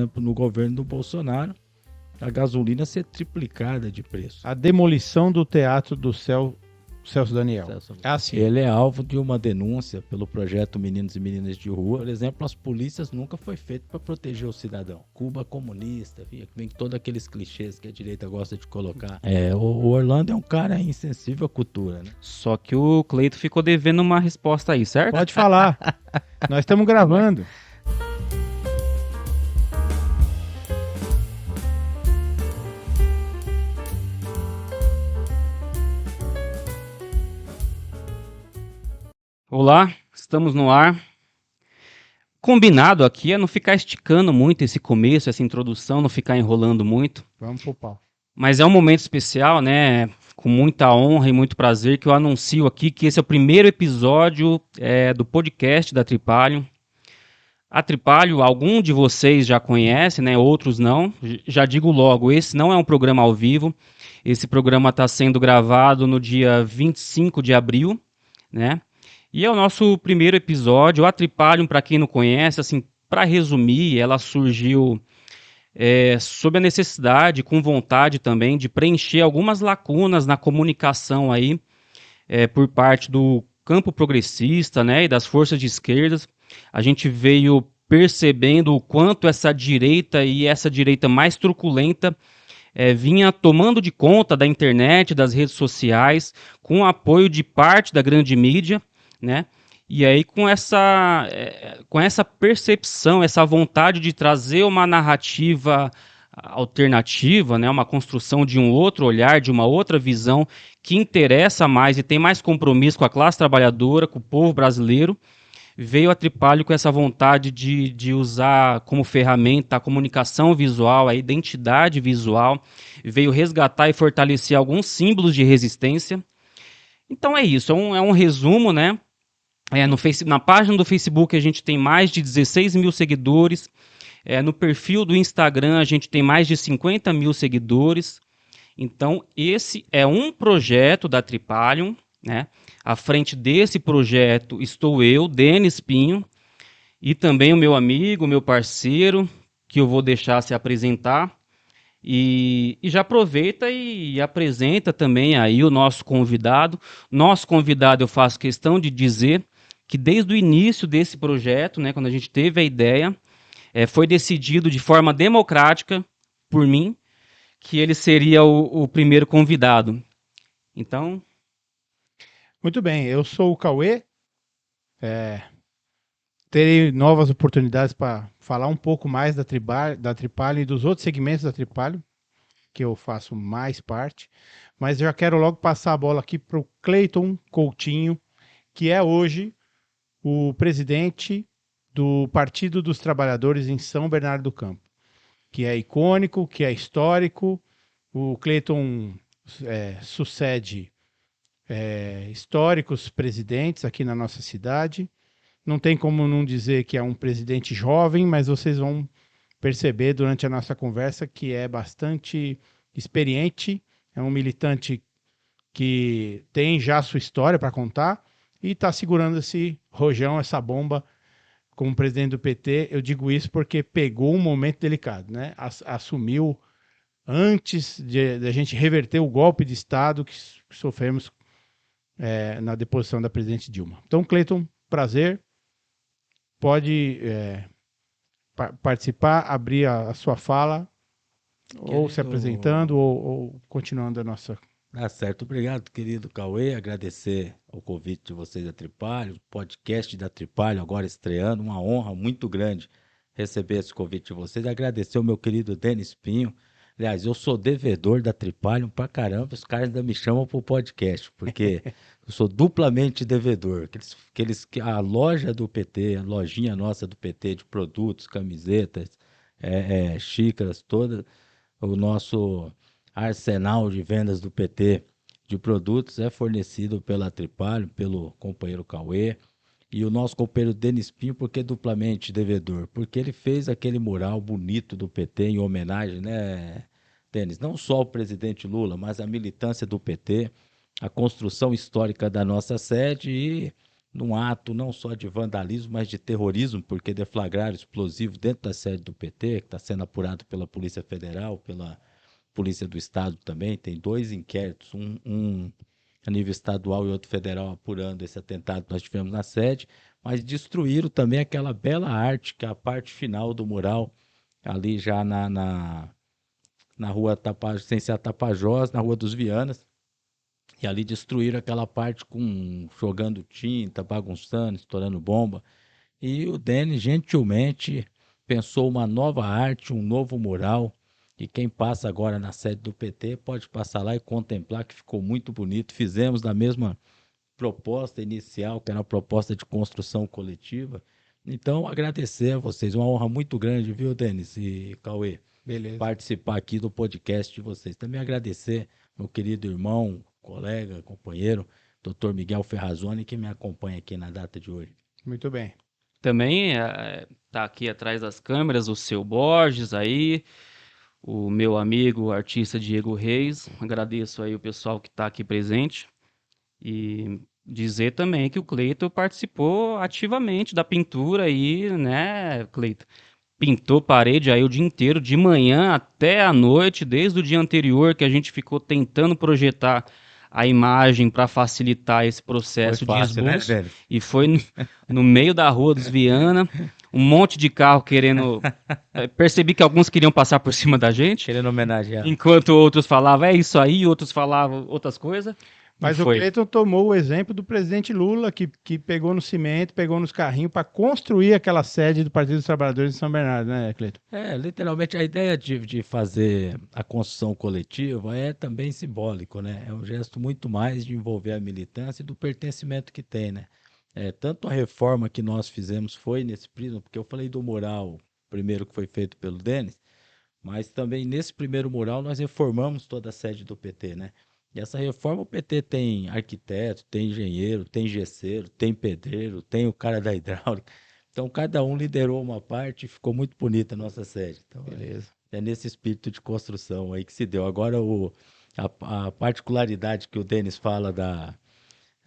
exemplo, no governo do Bolsonaro, a gasolina ser triplicada de preço. A demolição do Teatro do Celso Daniel. Sim. Ele é alvo de uma denúncia pelo projeto Meninos e Meninas de Rua. Por exemplo, as polícias nunca foi feito para proteger o cidadão. Cuba comunista, vem todos aqueles clichês que a direita gosta de colocar. O Orlando é um cara insensível à cultura, né? Só que o Cleito ficou devendo uma resposta aí, certo? Pode falar. Nós estamos gravando. Olá, estamos no ar. Combinado aqui é não ficar esticando muito esse começo, essa introdução, não ficar enrolando muito. Vamos pro pau. Mas é um momento especial, né? Com muita honra e muito prazer que eu anuncio aqui que esse é o primeiro episódio do podcast da Tripalium. A Tripalium, algum de vocês já conhece, né? Outros não. Já digo logo, esse não é um programa ao vivo. Esse programa está sendo gravado no dia 25 de abril, né? E é o nosso primeiro episódio. A Tripalium, para quem não conhece, assim, para resumir, ela surgiu sob a necessidade, com vontade também, de preencher algumas lacunas na comunicação aí, por parte do campo progressista, né, e das forças de esquerda. A gente veio percebendo o quanto essa direita e essa direita mais truculenta vinha tomando de conta da internet, das redes sociais, com o apoio de parte da grande mídia, né? E aí com essa percepção, essa vontade de trazer uma narrativa alternativa, né? Uma construção de um outro olhar, de uma outra visão que interessa mais e tem mais compromisso com a classe trabalhadora, com o povo brasileiro, veio a Tripalium com essa vontade de usar como ferramenta a comunicação visual, a identidade visual, veio resgatar e fortalecer alguns símbolos de resistência. Então é isso, é um resumo, né? Na página do Facebook a gente tem mais de 16 mil seguidores. No perfil do Instagram a gente tem mais de 50 mil seguidores. Então esse é um projeto da Tripalium, né? À frente desse projeto estou eu, Denis Pinho, e também o meu amigo, meu parceiro, que eu vou deixar se apresentar. E já aproveita e apresenta também aí o nosso convidado. Nosso convidado, eu faço questão de dizer que desde o início desse projeto, né, quando a gente teve a ideia, foi decidido de forma democrática por mim que ele seria o primeiro convidado. Então... Muito bem, eu sou o Cauê. Terei novas oportunidades para falar um pouco mais da Tripalium e dos outros segmentos da Tripalium, que eu faço mais parte. Mas já quero logo passar a bola aqui para o Cleiton Coutinho, que é hoje o presidente do Partido dos Trabalhadores em São Bernardo do Campo, que é icônico, que é histórico. O Cleiton sucede históricos presidentes aqui na nossa cidade. Não tem como não dizer que é um presidente jovem, mas vocês vão perceber durante a nossa conversa que é bastante experiente, é um militante que tem já sua história para contar e está segurando esse rojão, essa bomba como presidente do PT. Eu digo isso porque pegou um momento delicado, né? Assumiu antes de a gente reverter o golpe de Estado que sofremos na deposição da presidente Dilma. Então, Cleiton, prazer. Pode participar, abrir a sua fala, ou se apresentando, ou continuando a nossa... Tá certo, obrigado, querido Cauê, agradecer o convite de vocês da Tripalium, podcast da Tripalium agora estreando, uma honra muito grande receber esse convite de vocês, agradecer o meu querido Denis Pinho. Aliás, eu sou devedor da Tripalium pra caramba, os caras ainda me chamam pro podcast, porque eu sou duplamente devedor. A loja do PT, a lojinha nossa do PT de produtos, camisetas, xícaras, todo o nosso arsenal de vendas do PT de produtos é fornecido pela Tripalium, pelo companheiro Cauê, e o nosso companheiro Denis Pinho, por que duplamente devedor? Porque ele fez aquele mural bonito do PT em homenagem, né, Denis? Não só ao presidente Lula, mas à militância do PT, a construção histórica da nossa sede e num ato não só de vandalismo, mas de terrorismo, porque deflagraram explosivo dentro da sede do PT, que está sendo apurado pela Polícia Federal, pela Polícia do Estado também. Tem 2 inquéritos, um a nível estadual e outro federal apurando esse atentado que nós tivemos na sede, mas destruíram também aquela bela arte, que é a parte final do mural, ali já na rua Tapajós, sem ser a Tapajós, na Rua dos Vianas. E ali destruíram aquela parte com jogando tinta, bagunçando, estourando bomba. E o Denis gentilmente pensou uma nova arte, um novo mural. E quem passa agora na sede do PT pode passar lá e contemplar, que ficou muito bonito. Fizemos da mesma proposta inicial, que era uma proposta de construção coletiva. Então, agradecer a vocês. Uma honra muito grande, viu, Denis e Cauê, Beleza. participar aqui do podcast de vocês. Também agradecer meu querido irmão, colega, companheiro, Dr. Miguel Ferrazoni, que me acompanha aqui na data de hoje. Muito bem. Também tá aqui atrás das câmeras o seu Borges aí, o meu amigo, o artista Diego Reis. Agradeço aí o pessoal que está aqui presente. E dizer também que o Cleiton participou ativamente da pintura aí, né, Cleiton? Pintou parede aí o dia inteiro, de manhã até a noite, desde o dia anterior que a gente ficou tentando projetar a imagem para facilitar esse processo de esboço. velho? E foi no meio da Rua dos Viana, um monte de carro querendo. Percebi que alguns queriam passar por cima da gente, Querendo homenagear. enquanto outros falavam é isso aí, outros falavam outras coisas. Mas o foi. Cleiton tomou o exemplo do presidente Lula, que pegou no cimento, pegou nos carrinhos para construir aquela sede do Partido dos Trabalhadores de São Bernardo, né, Cleiton? Literalmente a ideia de fazer a construção coletiva é também simbólico, né? É um gesto muito mais de envolver a militância e do pertencimento que tem, né? Tanto a reforma que nós fizemos foi nesse prisma, porque eu falei do mural primeiro que foi feito pelo Denis, mas também nesse primeiro mural nós reformamos toda a sede do PT, né? E essa reforma o PT tem arquiteto, tem engenheiro, tem gesseiro, tem pedreiro, tem o cara da hidráulica. Então cada um liderou uma parte e ficou muito bonita a nossa sede. Então Beleza. é nesse espírito de construção aí que se deu. Agora a particularidade que o Denis fala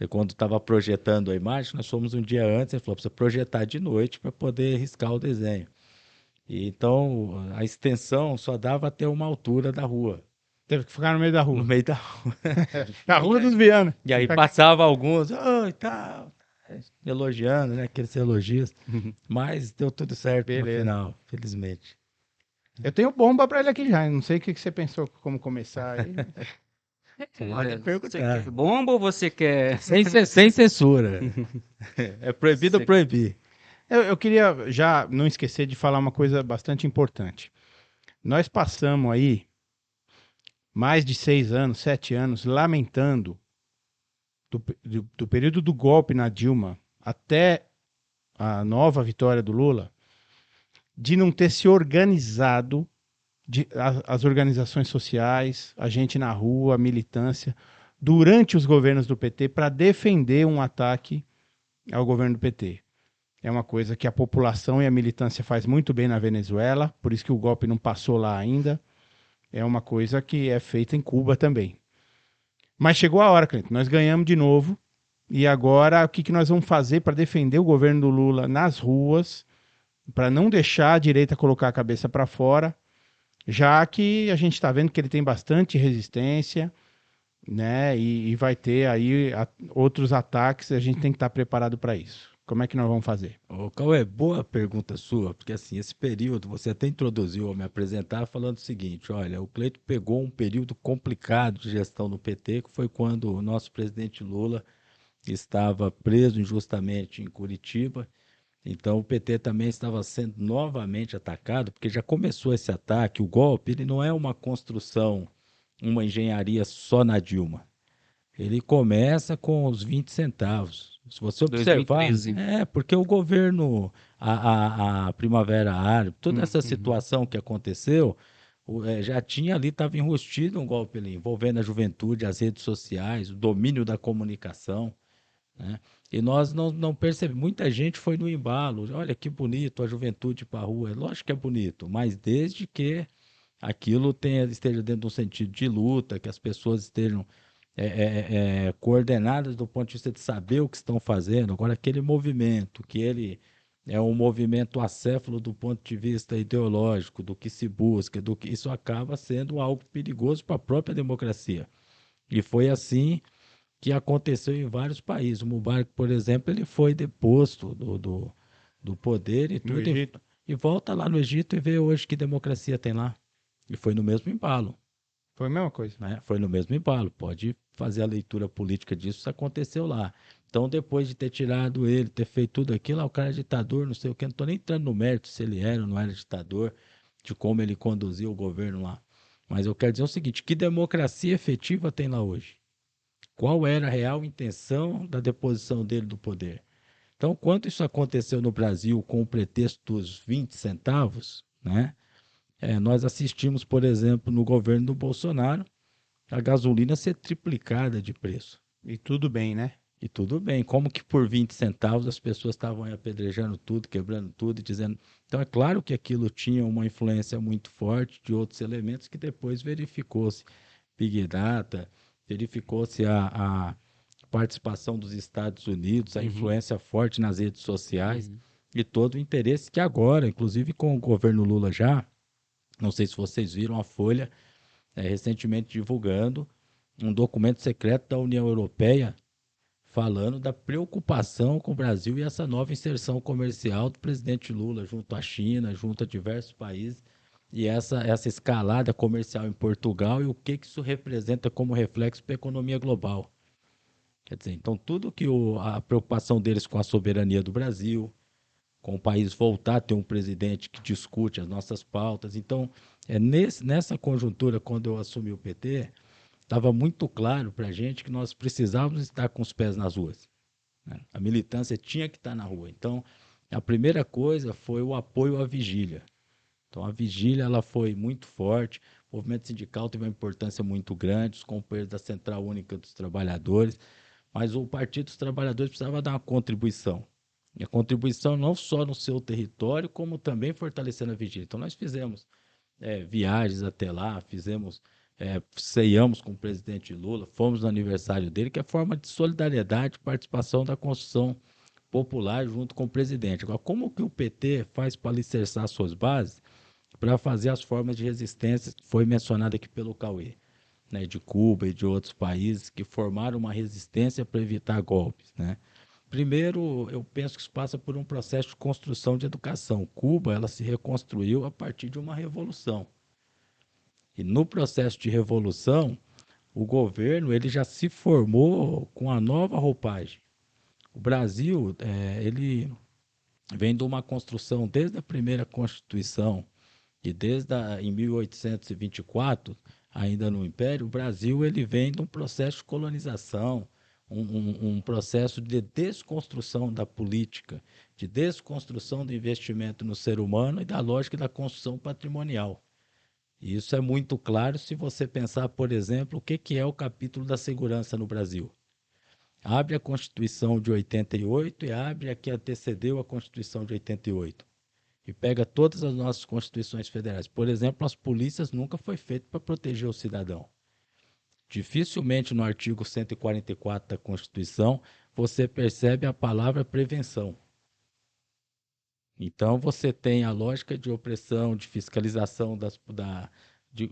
quando estava projetando a imagem, nós fomos um dia antes, ele falou, precisa projetar de noite para poder riscar o desenho. E então a extensão só dava até uma altura da rua, Teve que ficar no meio da no rua. meio da rua. Na Rua dos Viana. E aí passava alguns, oi, tal, elogiando, né? Aqueles elogios. Mas deu tudo certo no Beleza. final, felizmente. Eu tenho bomba para ele aqui já. Não sei o que você pensou como começar aí. Pode perguntar. Você quer bomba ou você quer. Sem censura. É proibido proibir. Eu queria já não esquecer de falar uma coisa bastante importante. Nós passamos aí mais de 6 anos, 7 anos, lamentando do período do golpe na Dilma até a nova vitória do Lula, de não ter se organizado as organizações sociais, a gente na rua, a militância, durante os governos do PT para defender um ataque ao governo do PT. É uma coisa que a população e a militância faz muito bem na Venezuela, por isso que o golpe não passou lá ainda. É uma coisa que é feita em Cuba também. Mas chegou a hora, Cleiton, nós ganhamos de novo. E agora, o que nós vamos fazer para defender o governo do Lula nas ruas, para não deixar a direita colocar a cabeça para fora, já que a gente está vendo que ele tem bastante resistência, né? E vai ter aí outros ataques, a gente tem que estar preparado para isso. Como é que nós vamos fazer? Ô, Cauê, boa pergunta sua, porque assim, esse período, você até introduziu ao me apresentar falando o seguinte, olha, o Cleiton pegou um período complicado de gestão no PT, que foi quando o nosso presidente Lula estava preso injustamente em Curitiba. Então o PT também estava sendo novamente atacado, porque já começou esse ataque. O golpe, ele não é uma construção, uma engenharia só na Dilma. Ele começa com os 20 centavos. Se você observar, 2013. porque o governo, a Primavera Árabe, toda essa situação que aconteceu, já tinha ali, estava enrustido um golpe ali, envolvendo a juventude, as redes sociais, o domínio da comunicação, né? E nós não percebemos. Muita gente foi no embalo. Olha que bonito a juventude para a rua. Lógico que é bonito, mas desde que aquilo esteja dentro de um sentido de luta, que as pessoas estejam coordenadas do ponto de vista de saber o que estão fazendo. Agora, aquele movimento, que ele é um movimento acéfalo do ponto de vista ideológico, do que se busca, do que isso acaba sendo algo perigoso para a própria democracia. E foi assim que aconteceu em vários países. O Mubarak, por exemplo, ele foi deposto do poder e No tudo, Egito. e volta lá no Egito e vê hoje que democracia tem lá. E foi no mesmo embalo, Foi a mesma coisa. né? Foi no mesmo embalo. Pode fazer a leitura política disso, isso aconteceu lá. Então, depois de ter tirado ele, ter feito tudo aquilo, o cara é ditador, não sei o que, não estou nem entrando no mérito se ele era ou não era ditador, de como ele conduziu o governo lá. Mas eu quero dizer o seguinte, que democracia efetiva tem lá hoje? Qual era a real intenção da deposição dele do poder? Então, quando isso aconteceu no Brasil com o pretexto dos 20 centavos, né? Nós assistimos, por exemplo, no governo do Bolsonaro, a gasolina ser triplicada de preço. E tudo bem, né? E tudo bem, como que por 20 centavos as pessoas estavam aí apedrejando tudo, quebrando tudo e dizendo. Então é claro que aquilo tinha uma influência muito forte de outros elementos que depois verificou-se Big Data, verificou-se a participação dos Estados Unidos, a influência forte nas redes sociais e todo o interesse que agora, inclusive com o governo Lula já, não sei se vocês viram a Folha recentemente divulgando um documento secreto da União Europeia falando da preocupação com o Brasil e essa nova inserção comercial do presidente Lula junto à China, junto a diversos países, e essa escalada comercial em Portugal e o que isso representa como reflexo para a economia global. Quer dizer, então tudo que a preocupação deles com a soberania do Brasil, com o país voltar a ter um presidente que discute as nossas pautas. Então, nessa conjuntura, quando eu assumi o PT, estava muito claro para a gente que nós precisávamos estar com os pés nas ruas, né? A militância tinha que estar na rua. Então, a primeira coisa foi o apoio à vigília. Então, a vigília ela foi muito forte, o movimento sindical teve uma importância muito grande, os companheiros da Central Única dos Trabalhadores, mas o Partido dos Trabalhadores precisava dar uma contribuição. E a contribuição não só no seu território, como também fortalecendo a vigília. Então, nós fizemos viagens até lá, ceiamos com o presidente Lula, fomos no aniversário dele, que é forma de solidariedade e participação da construção popular junto com o presidente. Agora, como que o PT faz para alicerçar suas bases para fazer as formas de resistência que foi mencionado aqui pelo Cauê, né, de Cuba e de outros países que formaram uma resistência para evitar golpes, né? Primeiro, eu penso que isso passa por um processo de construção de educação. Cuba, ela se reconstruiu a partir de uma revolução. E no processo de revolução, o governo ele já se formou com a nova roupagem. O Brasil, ele vem de uma construção desde a primeira Constituição e em 1824, ainda no Império, o Brasil ele vem de um processo de colonização, um processo de desconstrução da política, de desconstrução do investimento no ser humano e da lógica da construção patrimonial. E isso é muito claro se você pensar, por exemplo, o que é o capítulo da segurança no Brasil. Abre a Constituição de 88 e abre a que antecedeu a Constituição de 88. E pega todas as nossas constituições federais. Por exemplo, as polícias nunca foi feito para proteger o cidadão. Dificilmente no artigo 144 da Constituição você percebe a palavra prevenção. Então você tem a lógica de opressão, de fiscalização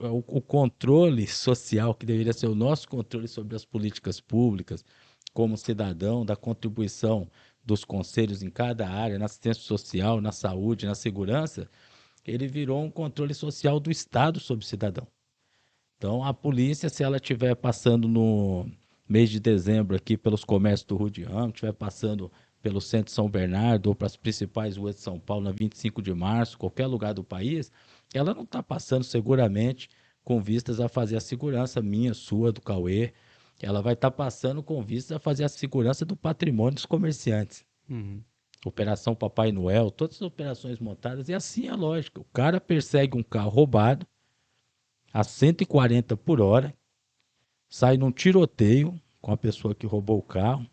o controle social, que deveria ser o nosso controle sobre as políticas públicas, como cidadão, da contribuição dos conselhos em cada área, na assistência social, na saúde, na segurança, ele virou um controle social do Estado sobre o cidadão. Então, a polícia, se ela estiver passando no mês de dezembro aqui pelos comércios do Rio de Ramo, estiver passando pelo centro de São Bernardo ou para as principais ruas de São Paulo, na 25 de março, qualquer lugar do país, ela não está passando seguramente com vistas a fazer a segurança minha, sua, do Cauê. Ela vai estar passando com vistas a fazer a segurança do patrimônio dos comerciantes. Operação Papai Noel, todas as operações montadas, e assim é a lógica. O cara persegue um carro roubado a 140 por hora, sai num tiroteio com a pessoa que roubou o carro,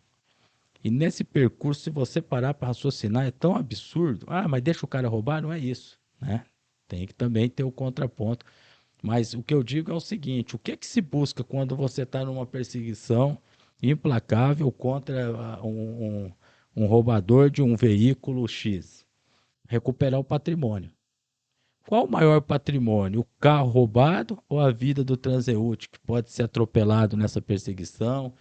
e nesse percurso, se você parar para raciocinar, é tão absurdo. Ah, mas deixa o cara roubar? Não é isso, né? Tem que também ter o contraponto. Mas o que eu digo é o seguinte: o que é que se busca quando você está numa perseguição implacável contra um roubador de um veículo X? Recuperar o patrimônio. Qual o maior patrimônio? O carro roubado ou a vida do transeúnte que pode ser atropelado nessa perseguição?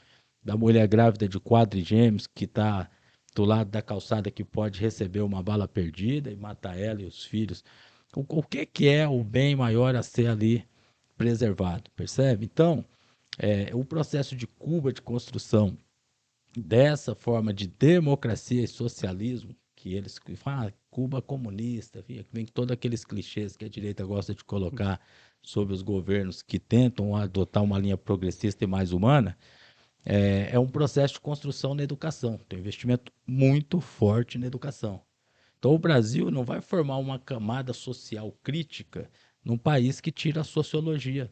Da mulher grávida de quadrigêmeos que está do lado da calçada que pode receber uma bala perdida e matar ela e os filhos? O que é o bem maior a ser ali preservado? Percebe? Então, o processo de Cuba de construção dessa forma de democracia e socialismo, que eles falam, Cuba comunista, vem todos aqueles clichês que a direita gosta de colocar sobre os governos que tentam adotar uma linha progressista e mais humana, é um processo de construção na educação. Tem um investimento muito forte na educação. Então, o Brasil não vai formar uma camada social crítica num país que tira a sociologia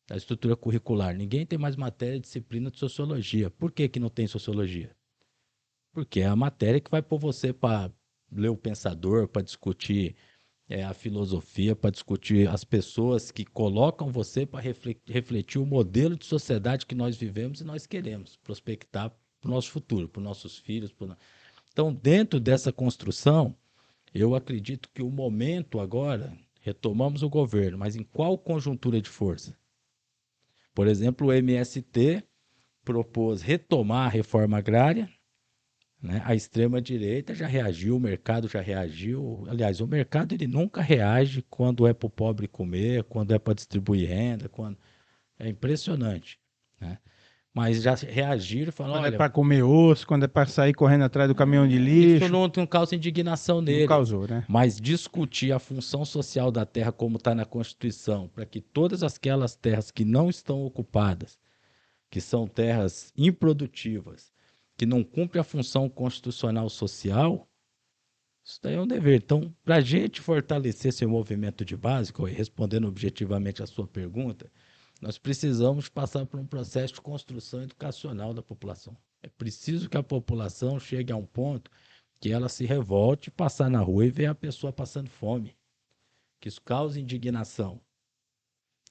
da estrutura curricular. Ninguém tem mais matéria de disciplina de sociologia. Por que que não tem sociologia? Porque é a matéria que vai pôr você para ler o pensador, para discutir a filosofia, para discutir as pessoas que colocam você para refletir o modelo de sociedade que nós vivemos e nós queremos prospectar para o nosso futuro, para os nossos filhos. Então, dentro dessa construção, eu acredito que o momento agora, retomamos o governo, mas em qual conjuntura de força? Por exemplo, o MST propôs retomar a reforma agrária, né? A extrema-direita já reagiu, o mercado já reagiu. Aliás, o mercado ele nunca reage quando é para o pobre comer, quando é para distribuir renda, quando... É impressionante, né? Mas já reagiram e falaram, Quando é olha, para comer osso, quando é para sair correndo atrás do caminhão de isso lixo, não causa indignação não nele. causou, né? Mas discutir a função social da terra como está na Constituição, para que todas aquelas terras que não estão ocupadas, que são terras improdutivas, que não cumprem a função constitucional social, isso daí é um dever. Então, para a gente fortalecer esse movimento de base, respondendo objetivamente a sua pergunta, nós precisamos passar por um processo de construção educacional da população. É preciso que a população chegue a um ponto que ela se revolte, passar na rua e ver a pessoa passando fome, que isso cause indignação.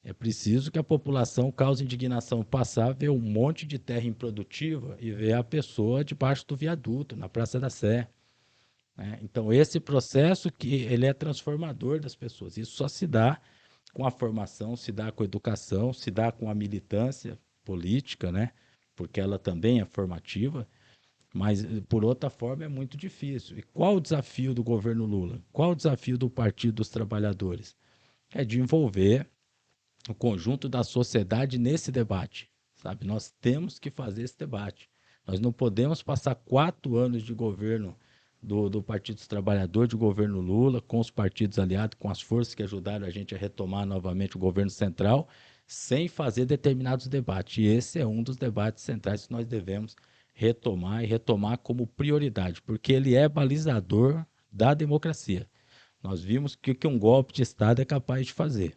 É preciso que a população cause indignação, passar, ver um monte de terra improdutiva e ver a pessoa debaixo do viaduto, na Praça da Sé, né? Então, esse processo que ele é transformador das pessoas. Isso só se dá com a formação, se dá com a educação, se dá com a militância política, né? Porque ela também é formativa, mas por outra forma é muito difícil. E qual o desafio do governo Lula? Qual o desafio do Partido dos Trabalhadores? É de envolver o conjunto da sociedade nesse debate, sabe? Nós temos que fazer esse debate. Nós não podemos passar 4 anos de governo do Partido dos Trabalhadores, de governo Lula, com os partidos aliados, com as forças que ajudaram a gente a retomar novamente o governo central, sem fazer determinados debates. E esse é um dos debates centrais que nós devemos retomar e retomar como prioridade, porque ele é balizador da democracia. Nós vimos que um golpe de Estado é capaz de fazer.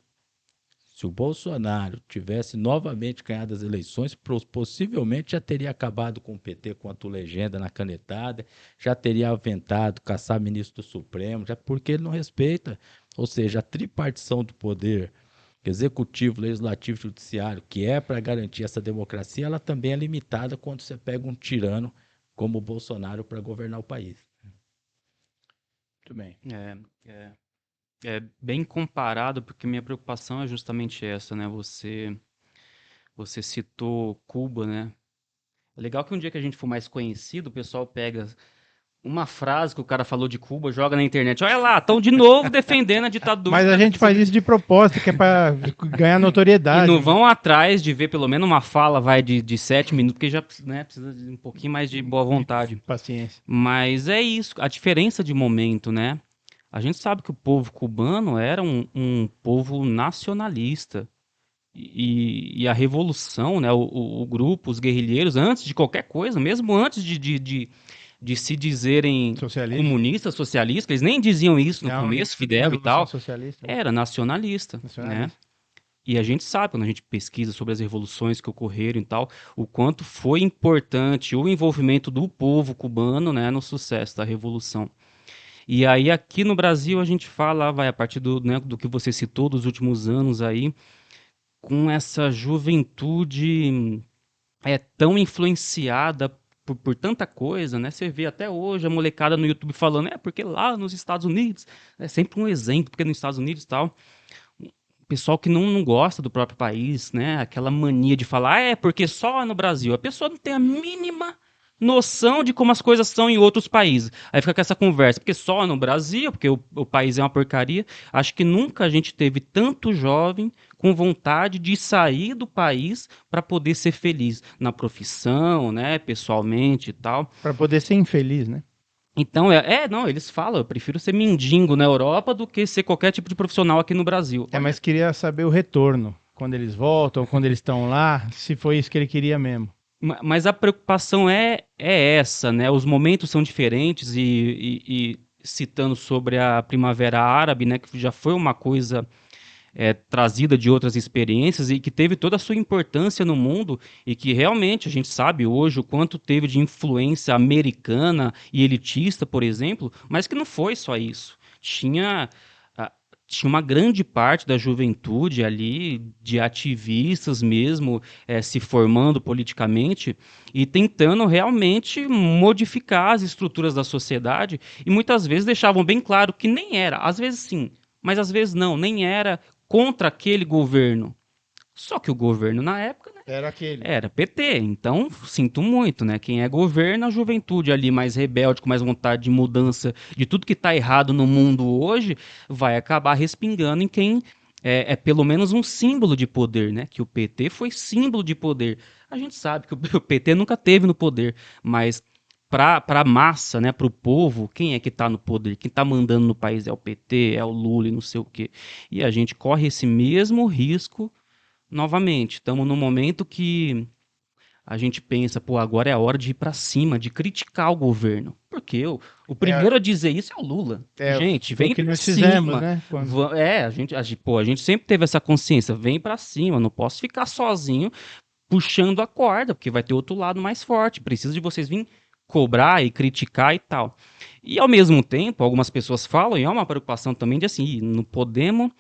Se o Bolsonaro tivesse novamente ganhado as eleições, possivelmente já teria acabado com o PT quanto legenda na canetada, já teria aventado caçar ministro do Supremo, já porque ele não respeita, ou seja, a tripartição do poder executivo, legislativo e judiciário, que é para garantir essa democracia, ela também é limitada quando você pega um tirano como o Bolsonaro para governar o país. Muito bem. É bem comparado, porque minha preocupação é justamente essa, né? Você citou Cuba, né? É legal que um dia que a gente for mais conhecido, o pessoal pega uma frase que o cara falou de Cuba, joga na internet. Olha lá, estão de novo defendendo a ditadura. Mas a gente faz isso de propósito, que é para ganhar E notoriedade. não vão atrás de ver pelo menos uma fala, vai de 7 minutos, porque já, né, precisa de um pouquinho mais de boa vontade. Paciência. Mas é isso, a diferença de momento, né? A gente sabe que o povo cubano era um povo nacionalista. E a revolução, né, o grupo, os guerrilheiros, antes de qualquer coisa, mesmo antes de se dizerem Socialista. comunistas, socialistas, eles nem diziam isso no Não, começo, Fidel e Revolução tal, Socialista. era nacionalista, né? Nacionalista. E a gente sabe, quando a gente pesquisa sobre as revoluções que ocorreram e tal, o quanto foi importante o envolvimento do povo cubano, né, no sucesso da revolução. E aí aqui no Brasil a gente fala, vai a partir né, do que você citou dos últimos anos aí, com essa juventude tão influenciada por tanta coisa, né? Você vê até hoje a molecada no YouTube falando, porque lá nos Estados Unidos, é sempre um exemplo, porque nos Estados Unidos e tal, pessoal que não gosta do próprio país, né? Aquela mania de falar, porque só no Brasil. A pessoa não tem a mínima noção de como as coisas são em outros países. Aí fica com essa conversa, porque só no Brasil, porque o país é uma porcaria. Acho que nunca a gente teve tanto jovem com vontade de sair do país para poder ser feliz na profissão, né, pessoalmente e tal. Para poder ser infeliz, né? Então, não, eles falam, eu prefiro ser mendigo na Europa do que ser qualquer tipo de profissional aqui no Brasil. Mas queria saber o retorno, quando eles voltam, quando eles estão lá, se foi isso que ele queria mesmo. Mas a preocupação é essa, né? Os momentos são diferentes e citando sobre a Primavera Árabe, né, que já foi uma coisa trazida de outras experiências e que teve toda a sua importância no mundo e que realmente a gente sabe hoje o quanto teve de influência americana e elitista, por exemplo, mas que não foi só isso. Tinha uma grande parte da juventude ali, de ativistas mesmo, se formando politicamente e tentando realmente modificar as estruturas da sociedade e muitas vezes deixavam bem claro que nem era, às vezes sim, mas às vezes não, nem era contra aquele governo. Só que o governo na época, né, Era aquele. era PT, então sinto muito, né? Quem é governo, a juventude ali mais rebelde, com mais vontade de mudança de tudo que está errado no mundo hoje, vai acabar respingando em quem é pelo menos um símbolo de poder, né? Que o PT foi símbolo de poder. A gente sabe que o PT nunca teve no poder, mas para a massa, né, para o povo, quem é que está no poder? Quem está mandando no país é o PT, é o Lula e não sei o quê. E a gente corre esse mesmo risco novamente. Estamos num momento que a gente pensa, pô, agora é a hora de ir para cima, de criticar o governo. Porque o primeiro a dizer isso é o Lula. Gente, foi vem o que para nós fizemos, cima. né? A gente sempre teve essa consciência, vem para cima, não posso ficar sozinho puxando a corda, porque vai ter outro lado mais forte. Preciso de vocês virem cobrar e criticar e tal. E ao mesmo tempo, algumas pessoas falam, e é uma preocupação também de assim, não podemos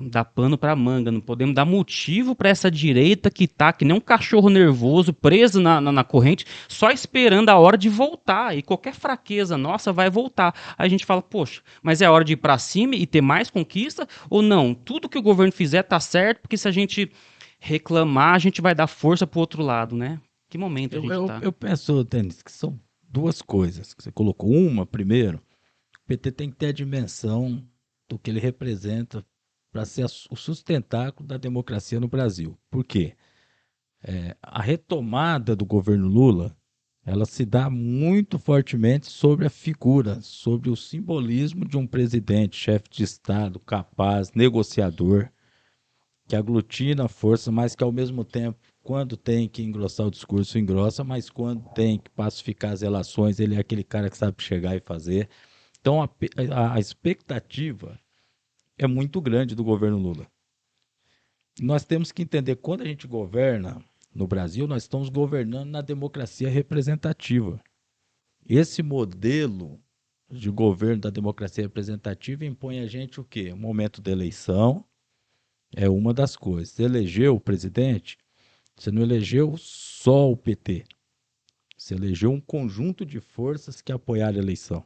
dar pano para manga, não podemos dar motivo para essa direita que tá que nem um cachorro nervoso, preso na corrente, só esperando a hora de voltar, e qualquer fraqueza nossa vai voltar. Aí a gente fala, poxa, mas é a hora de ir para cima e ter mais conquista, ou não? Tudo que o governo fizer tá certo, porque se a gente reclamar, a gente vai dar força pro outro lado, né? Que momento a gente tá? Eu penso, Denis, que são duas coisas que você colocou. Uma, primeiro, o PT tem que ter a dimensão do que ele representa para ser o sustentáculo da democracia no Brasil. Por quê? A retomada do governo Lula, ela se dá muito fortemente sobre a figura, sobre o simbolismo de um presidente, chefe de Estado, capaz, negociador, que aglutina a força, mas que ao mesmo tempo, quando tem que engrossar o discurso, engrossa, mas quando tem que pacificar as relações, ele é aquele cara que sabe chegar e fazer. Então a expectativa é muito grande do governo Lula. Nós temos que entender, quando a gente governa no Brasil, nós estamos governando na democracia representativa. Esse modelo de governo da democracia representativa impõe a gente o quê? O momento da eleição é uma das coisas. Você elegeu o presidente, você não elegeu só o PT. Você elegeu um conjunto de forças que apoiaram a eleição.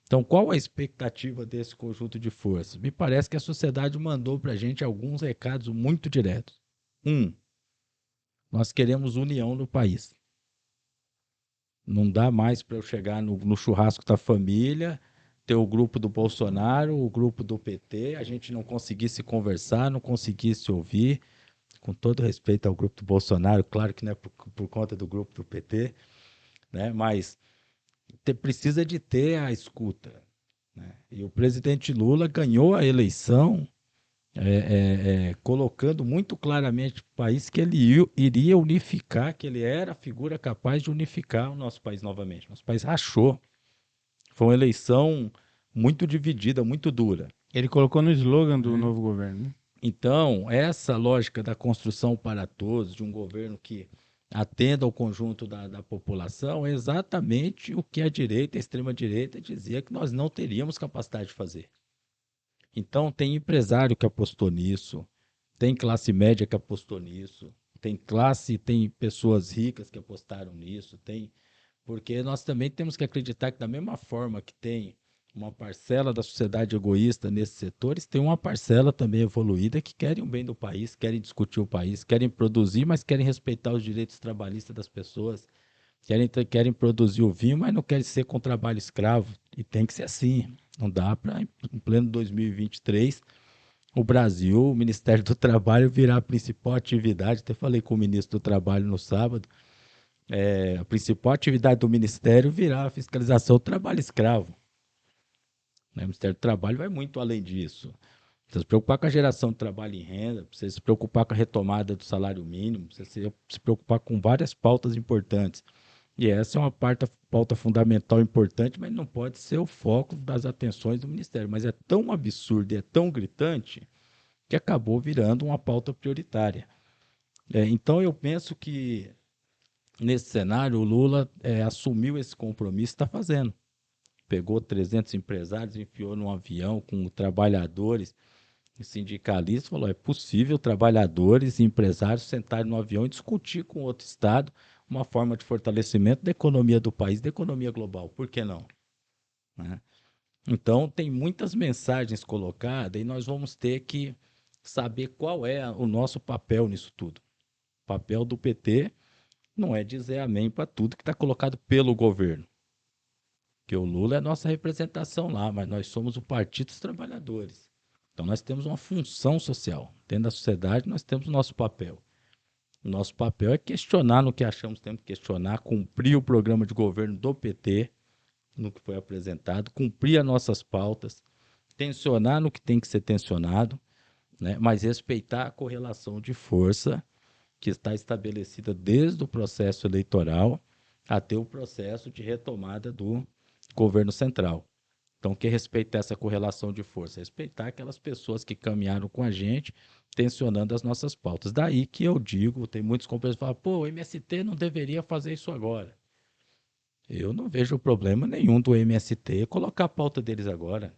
Então, qual a expectativa desse conjunto de forças? Me parece que a sociedade mandou para a gente alguns recados muito diretos. Nós queremos união no país. Não dá mais para eu chegar no churrasco da família, ter o grupo do Bolsonaro, o grupo do PT, a gente não conseguisse conversar, não conseguisse ouvir. Com todo respeito ao grupo do Bolsonaro, claro que não é por conta do grupo do PT, né? Mas precisa de ter a escuta, né? E o presidente Lula ganhou a eleição colocando muito claramente para o país que ele iria unificar, que ele era a figura capaz de unificar o nosso país novamente. Nosso país rachou. Foi uma eleição muito dividida, muito dura. Ele colocou no slogan do novo governo, né? Então, essa lógica da construção para todos, de um governo que atenda ao conjunto da população, é exatamente o que a direita, a extrema-direita, dizia que nós não teríamos capacidade de fazer. Então, tem empresário que apostou nisso, tem classe média que apostou nisso, tem pessoas ricas que apostaram nisso, porque nós também temos que acreditar que da mesma forma que tem uma parcela da sociedade egoísta nesses setores, tem uma parcela também evoluída que querem o bem do país, querem discutir o país, querem produzir, mas querem respeitar os direitos trabalhistas das pessoas, querem produzir o vinho, mas não querem ser com trabalho escravo. E tem que ser assim. Não dá para, em pleno 2023, o Brasil, o Ministério do Trabalho virar a principal atividade. Até falei com o ministro do Trabalho no sábado, a principal atividade do Ministério virar a fiscalização do trabalho escravo. Né? O Ministério do Trabalho vai muito além disso. Precisa se preocupar com a geração de trabalho em renda, precisa se preocupar com a retomada do salário mínimo, precisa se preocupar com várias pautas importantes. E essa é uma pauta fundamental importante, mas não pode ser o foco das atenções do Ministério. Mas é tão absurdo e é tão gritante que acabou virando uma pauta prioritária. Então, eu penso que, nesse cenário, o Lula assumiu esse compromisso e está fazendo. Pegou 300 empresários, enfiou num avião com trabalhadores e sindicalistas, falou, é possível trabalhadores e empresários sentarem no avião e discutir com outro Estado uma forma de fortalecimento da economia do país, da economia global. Por que não? Né? Então, tem muitas mensagens colocadas e nós vamos ter que saber qual é o nosso papel nisso tudo. O papel do PT não é dizer amém para tudo que está colocado pelo governo. Porque o Lula é a nossa representação lá, mas nós somos o Partido dos Trabalhadores. Então, nós temos uma função social. Dentro da sociedade, nós temos o nosso papel. O nosso papel é questionar no que achamos que temos que questionar, cumprir o programa de governo do PT, no que foi apresentado, cumprir as nossas pautas, tensionar no que tem que ser tensionado, né? Mas respeitar a correlação de força que está estabelecida desde o processo eleitoral até o processo de retomada do governo central. Então, que respeitar essa correlação de força? Respeitar aquelas pessoas que caminharam com a gente, tensionando as nossas pautas. Daí que eu digo, tem muitos companheiros que falam, pô, o MST não deveria fazer isso agora. Eu não vejo problema nenhum do MST colocar a pauta deles agora.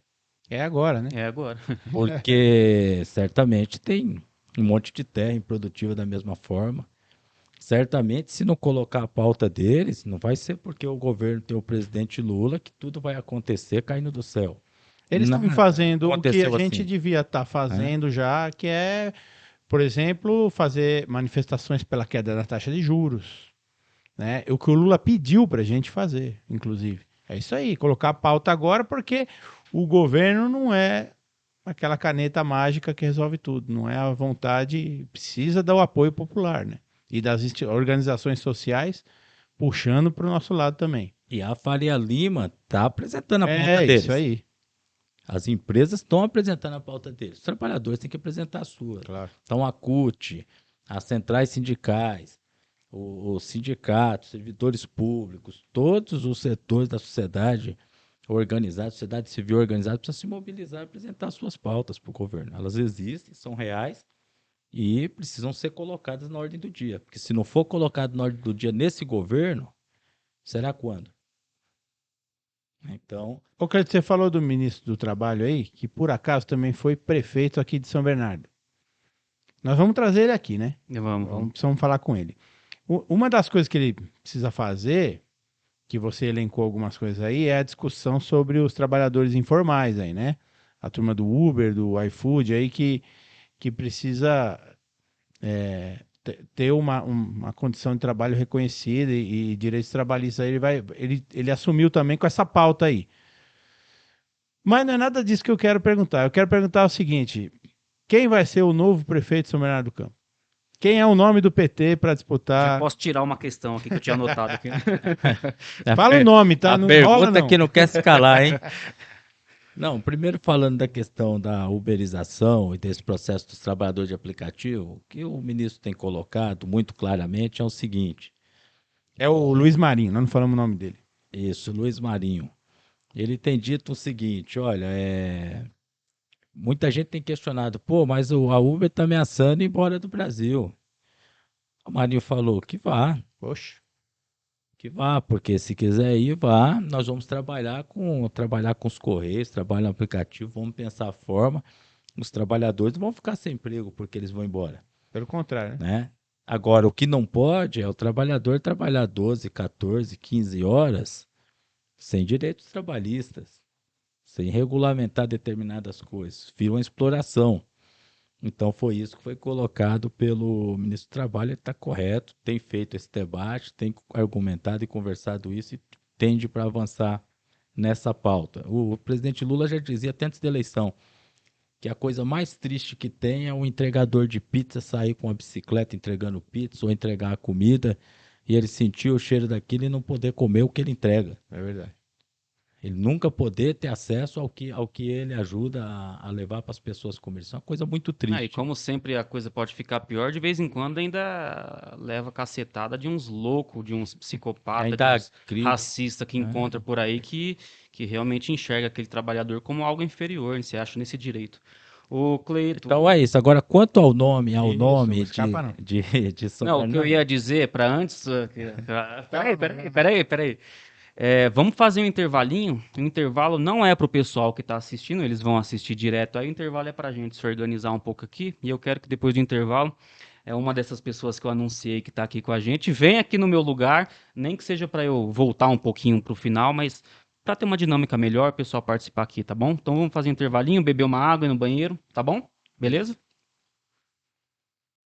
É agora, né? É agora. Porque certamente tem um monte de terra improdutiva da mesma forma. Certamente, se não colocar a pauta deles, não vai ser porque o governo tem o presidente Lula que tudo vai acontecer caindo do céu. Eles estão Nada fazendo o que a aconteceu gente assim. devia estar fazendo já, que é, por exemplo, fazer manifestações pela queda da taxa de juros. Né? O que o Lula pediu para a gente fazer, inclusive. É isso aí, colocar a pauta agora, porque o governo não é aquela caneta mágica que resolve tudo, não é a vontade, precisa dar o apoio popular, né? E das organizações sociais puxando para o nosso lado também. E a Faria Lima está apresentando a pauta É deles. isso aí. As empresas estão apresentando a pauta deles. Os trabalhadores têm que apresentar a sua. Claro. Então, a CUT, as centrais sindicais, os sindicatos, servidores públicos, todos os setores da sociedade organizada, sociedade civil organizada, precisam se mobilizar e apresentar suas pautas para o governo. Elas existem, são reais e precisam ser colocadas na ordem do dia. Porque se não for colocado na ordem do dia nesse governo, será quando? Então, O que você falou do ministro do Trabalho aí, que por acaso também foi prefeito aqui de São Bernardo. Nós vamos trazer ele aqui, né? Vamos. Precisamos falar com ele. Uma das coisas que ele precisa fazer, que você elencou algumas coisas aí, é a discussão sobre os trabalhadores informais aí, né? A turma do Uber, do iFood aí, que precisa ter uma condição de trabalho reconhecida e direitos trabalhistas. Aí ele assumiu também com essa pauta aí. Mas não é nada disso que eu quero perguntar. Eu quero perguntar o seguinte: quem vai ser o novo prefeito de São Bernardo do Campo? Quem é o nome do PT para Já disputar? posso tirar uma questão aqui que eu tinha anotado aqui. Fala o nome, tá? a Não pergunta rola, não. que não quer se calar, hein? Não, primeiro falando da questão da uberização e desse processo dos trabalhadores de aplicativo, o que o ministro tem colocado muito claramente é o seguinte, É o Luiz Marinho, nós não falamos o nome dele. isso, Luiz Marinho, ele tem dito o seguinte, olha, muita gente tem questionado, pô, mas a Uber está ameaçando ir embora do Brasil. O Marinho falou Poxa. que vá, porque se quiser ir, vá. Nós vamos trabalhar com os Correios, trabalhar no aplicativo, vamos pensar a forma. Os trabalhadores não vão ficar sem emprego porque eles vão embora, Pelo contrário, né? né? Agora, o que não pode é o trabalhador trabalhar 12, 14, 15 horas sem direitos trabalhistas, sem regulamentar determinadas coisas. Vira uma exploração. Então foi isso que foi colocado pelo ministro do Trabalho, ele está correto, tem feito esse debate, tem argumentado e conversado isso e tende para avançar nessa pauta. O presidente Lula já dizia até antes da eleição que a coisa mais triste que tem é o entregador de pizza sair com a bicicleta entregando pizza ou entregar a comida e ele sentir o cheiro daquilo e não poder comer o que ele entrega. É verdade. Ele nunca poder ter acesso ao que ele ajuda a levar para as pessoas comerem. Isso é uma coisa muito E triste. como sempre a coisa pode ficar pior, de vez em quando ainda leva cacetada de uns loucos, de uns psicopatas, de Ainda uns cria. racistas que encontra por aí que realmente enxerga aquele trabalhador como algo inferior, se acha nesse direito. O Cleito, Então é isso. Agora, quanto ao nome Isso, não escapa não. de São não, o que eu Bernardo, ia dizer para antes. Peraí. Vamos fazer um intervalinho. O intervalo não é para o pessoal que está assistindo, eles vão assistir direto. Aí o intervalo é para a gente se organizar um pouco aqui. E eu quero que depois do intervalo, uma dessas pessoas que eu anunciei que está aqui com a gente, venha aqui no meu lugar, nem que seja para eu voltar um pouquinho para o final, mas para ter uma dinâmica melhor, o pessoal participar aqui, tá bom? Então vamos fazer um intervalinho, beber uma água e ir no banheiro, tá bom? Beleza?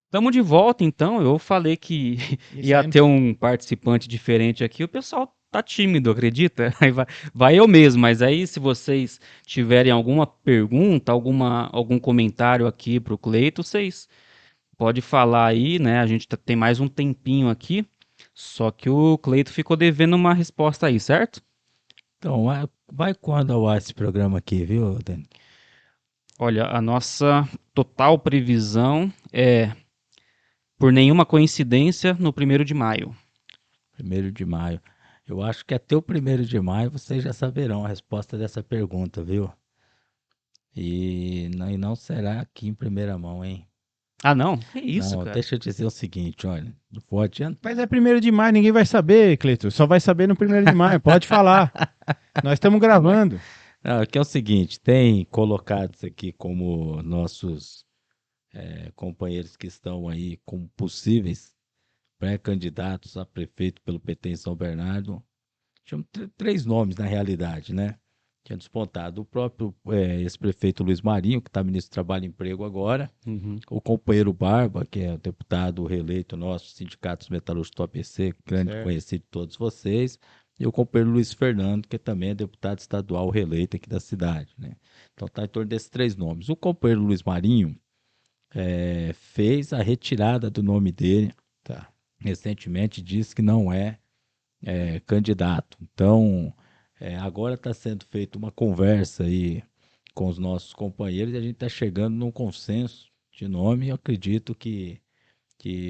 Estamos de volta, então. Eu falei que Isso ia aí, ter um participante diferente aqui. O pessoal tá tímido, acredita? Aí vai eu mesmo. Mas aí, se vocês tiverem alguma pergunta, algum comentário aqui pro Cleito, vocês podem falar aí, né? A gente tem mais um tempinho aqui. Só que o Cleito ficou devendo uma resposta aí, certo? então vai quando ao ar esse programa aqui, viu, Dani? Olha, a nossa total previsão é, por nenhuma coincidência, no 1º de maio. 1º de maio. Eu acho que até o 1º de maio vocês já saberão a resposta dessa pergunta, viu? E não será aqui em primeira mão, hein? Ah, não? Que isso, Não, cara? deixa eu dizer o seguinte, olha, não vou adiantar. mas é 1º de maio, ninguém vai saber, Cleiton. Só vai saber no 1º de maio. Pode falar. Nós estamos gravando. Não, aqui é o seguinte, tem colocados aqui como nossos companheiros que estão aí como possíveis pré-candidatos a prefeito pelo PT em São Bernardo. Tinham três nomes na realidade, né? Tinha despontado o próprio ex-prefeito Luiz Marinho, que está ministro do Trabalho e Emprego agora, Uhum. o companheiro Barba, que é o deputado reeleito nosso, Sindicato dos Metalúrgicos do OPC, grande Certo. conhecido de todos vocês, e o companheiro Luiz Fernando, que também é deputado estadual reeleito aqui da cidade, né? Então está em torno desses três nomes. O companheiro Luiz Marinho fez a retirada do nome dele, Tá. recentemente disse que não é candidato. Então, agora está sendo feita uma conversa aí com os nossos companheiros e a gente está chegando num consenso de nome. Eu acredito que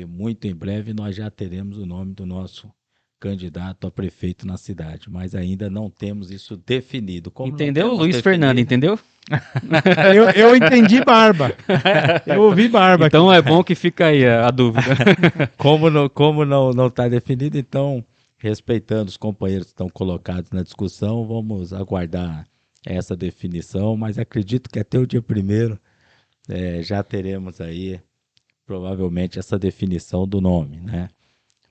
muito em breve nós já teremos o nome do nosso candidato a prefeito na cidade, mas ainda não temos isso definido. Como não Entendeu? temos Luiz Fernando, definido- entendeu? Eu entendi Barba. Eu ouvi Barba Então aqui. é bom que fica aí a dúvida. Como não está definido, então, respeitando os companheiros que estão colocados na discussão, vamos aguardar essa definição, mas acredito que até o dia 1º já teremos aí, provavelmente, essa definição do nome, né?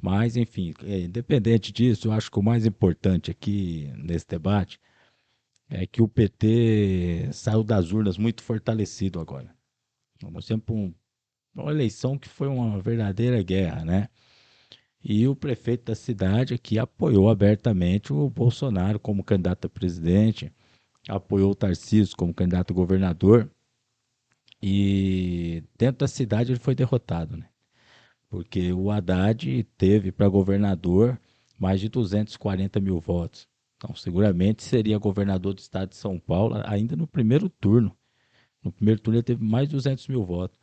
Mas, enfim, independente disso, eu acho que o mais importante aqui nesse debate é que o PT saiu das urnas muito fortalecido agora. Nós temos uma eleição que foi uma verdadeira guerra, né? E o prefeito da cidade aqui apoiou abertamente o Bolsonaro como candidato a presidente, apoiou o Tarcísio como candidato a governador, e dentro da cidade ele foi derrotado, né? Porque o Haddad teve para governador mais de 240 mil votos. Então, seguramente seria governador do estado de São Paulo ainda no primeiro turno. No primeiro turno ele teve mais de 200 mil votos.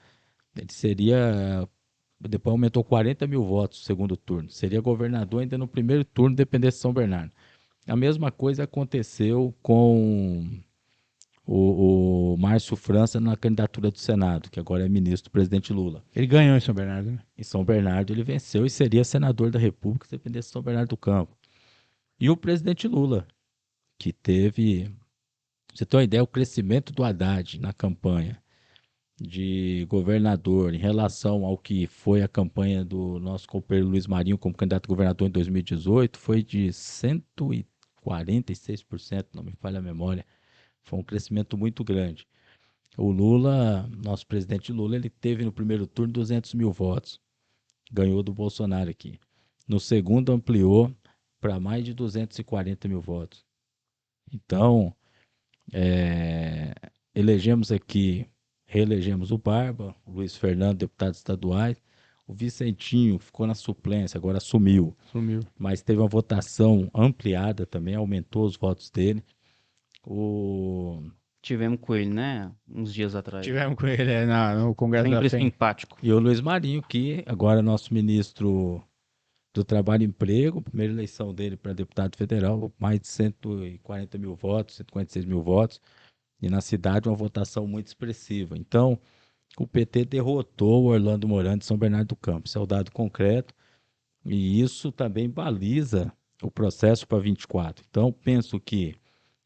Ele seria. Depois aumentou 40 mil votos no segundo turno. Seria governador ainda no primeiro turno, dependesse de São Bernardo. A mesma coisa aconteceu com o Márcio França na candidatura do Senado, que agora é ministro do presidente Lula. Ele ganhou em São Bernardo, né? Em São Bernardo ele venceu e seria senador da República se dependesse de São Bernardo do Campo. E o presidente Lula, que teve, pra você ter uma ideia, o crescimento do Haddad na campanha de governador em relação ao que foi a campanha do nosso companheiro Luiz Marinho como candidato a governador em 2018 foi de 146%, não me falha a memória. Foi um crescimento muito grande. O Lula, nosso presidente Lula, ele teve no primeiro turno 200 mil votos. Ganhou do Bolsonaro aqui. No segundo ampliou para mais de 240 mil votos. Então, elegemos aqui, reelegemos o Barba, o Luiz Fernando, deputados estaduais. O Vicentinho ficou na suplência, agora assumiu. Sumiu. Mas teve uma votação ampliada também, aumentou os votos dele. Tivemos com ele, né? Uns dias atrás. Tivemos com ele no Congresso da Sempre FEM. simpático. E o Luiz Marinho, que agora é nosso ministro do Trabalho e Emprego, primeira eleição dele para deputado federal, mais de 140 mil votos, 146 mil votos, e na cidade uma votação muito expressiva. Então, o PT derrotou o Orlando Moran de São Bernardo do Campo. Isso é o dado concreto, e isso também baliza o processo para 24. Então, penso que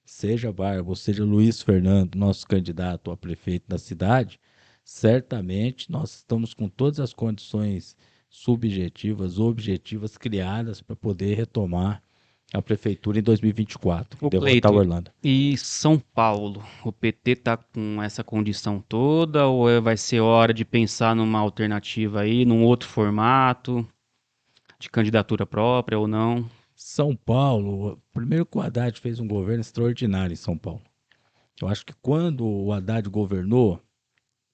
seja Barba, ou seja Luiz Fernando, nosso candidato a prefeito da cidade, certamente nós estamos com todas as condições subjetivas, objetivas criadas para poder retomar a prefeitura em 2024, O derrotar Cleiton, o Orlando. E São Paulo, o PT tá com essa condição toda ou vai ser hora de pensar numa alternativa aí, num outro formato de candidatura própria ou não? São Paulo, primeiro que o Haddad fez um governo extraordinário em São Paulo. Eu acho que quando o Haddad governou,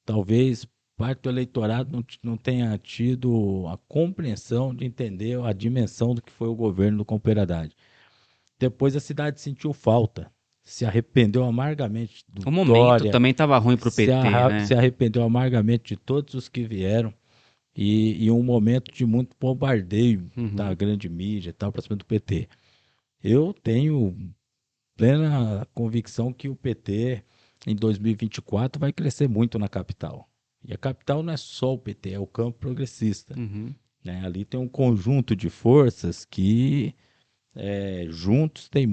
talvez parte do eleitorado não tenha tido a compreensão de entender a dimensão do que foi o governo do companheiro Haddad. Depois a cidade sentiu falta, se arrependeu amargamente do O momento Dória, também tava ruim pro PT, né? se arrependeu amargamente de todos os que vieram e um momento de muito bombardeio da grande mídia e tal para cima do PT. Eu tenho plena convicção que o PT em 2024 vai crescer muito na capital. E a capital não é só o PT, é o campo progressista. Né? Ali tem um conjunto de forças que juntos tem